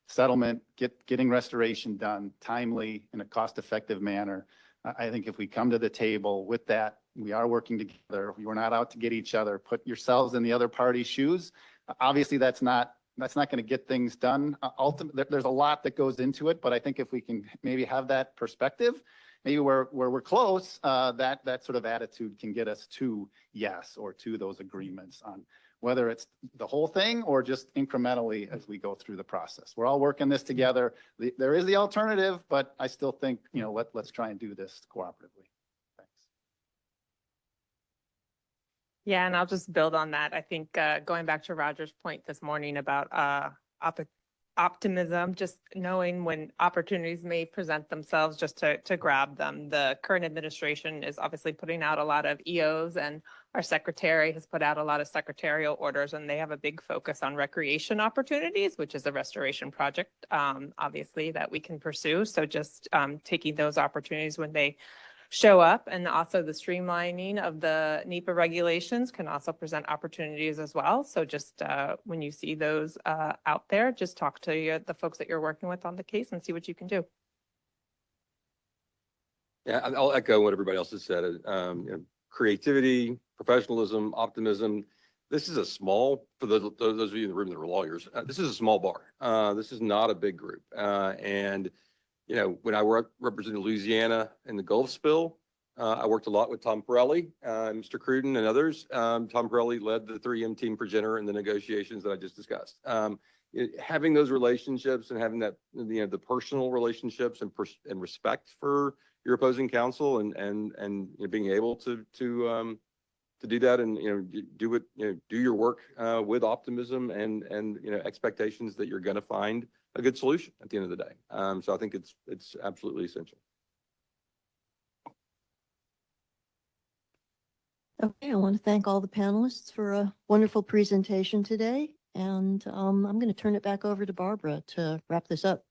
settlement, getting restoration done timely in a cost-effective manner. I think if we come to the table with that, we are working together. We're not out to get each other. Put yourselves in the other party's shoes. Obviously, that's not going to get things done. Ultimately, there's a lot that goes into it, but I think if we can maybe have that perspective, maybe where we're close, that sort of attitude can get us to yes or to those agreements on whether it's the whole thing or just incrementally as we go through the process. We're all working this together. There is the alternative, but I still think, let's try and do this cooperatively. Thanks. Yeah, and I'll just build on that. I think going back to Roger's point this morning about optimism, just knowing when opportunities may present themselves just to grab them. The current administration is obviously putting out a lot of EOs and our secretary has put out a lot of secretarial orders and they have a big focus on recreation opportunities, which is a restoration project, obviously, that we can pursue. So just taking those opportunities when they show up, and also the streamlining of the NEPA regulations can also present opportunities as well. So just when you see those out there, just talk to the folks that you're working with on the case and see what you can do. Yeah, I'll echo what everybody else has said. Creativity, professionalism, optimism, this is a small, for those of you in the room that are lawyers, this is a small bar. This is not a big group. And, you know, when I represented Louisiana in the Gulf spill, I worked a lot with Tom Pirelli, Mr. Cruden and others. Tom Pirelli led the 3M team for Jenner in the negotiations that I just discussed. Having those relationships and having that, you know, the personal relationships and respect for your opposing counsel and you know, being able to do that and, you know, do it, you know, do your work with optimism and, you know, expectations that you're going to find a good solution at the end of the day. So I think it's absolutely essential. Okay, I want to thank all the panelists for a wonderful presentation today. And I'm going to turn it back over to Barbara to wrap this up.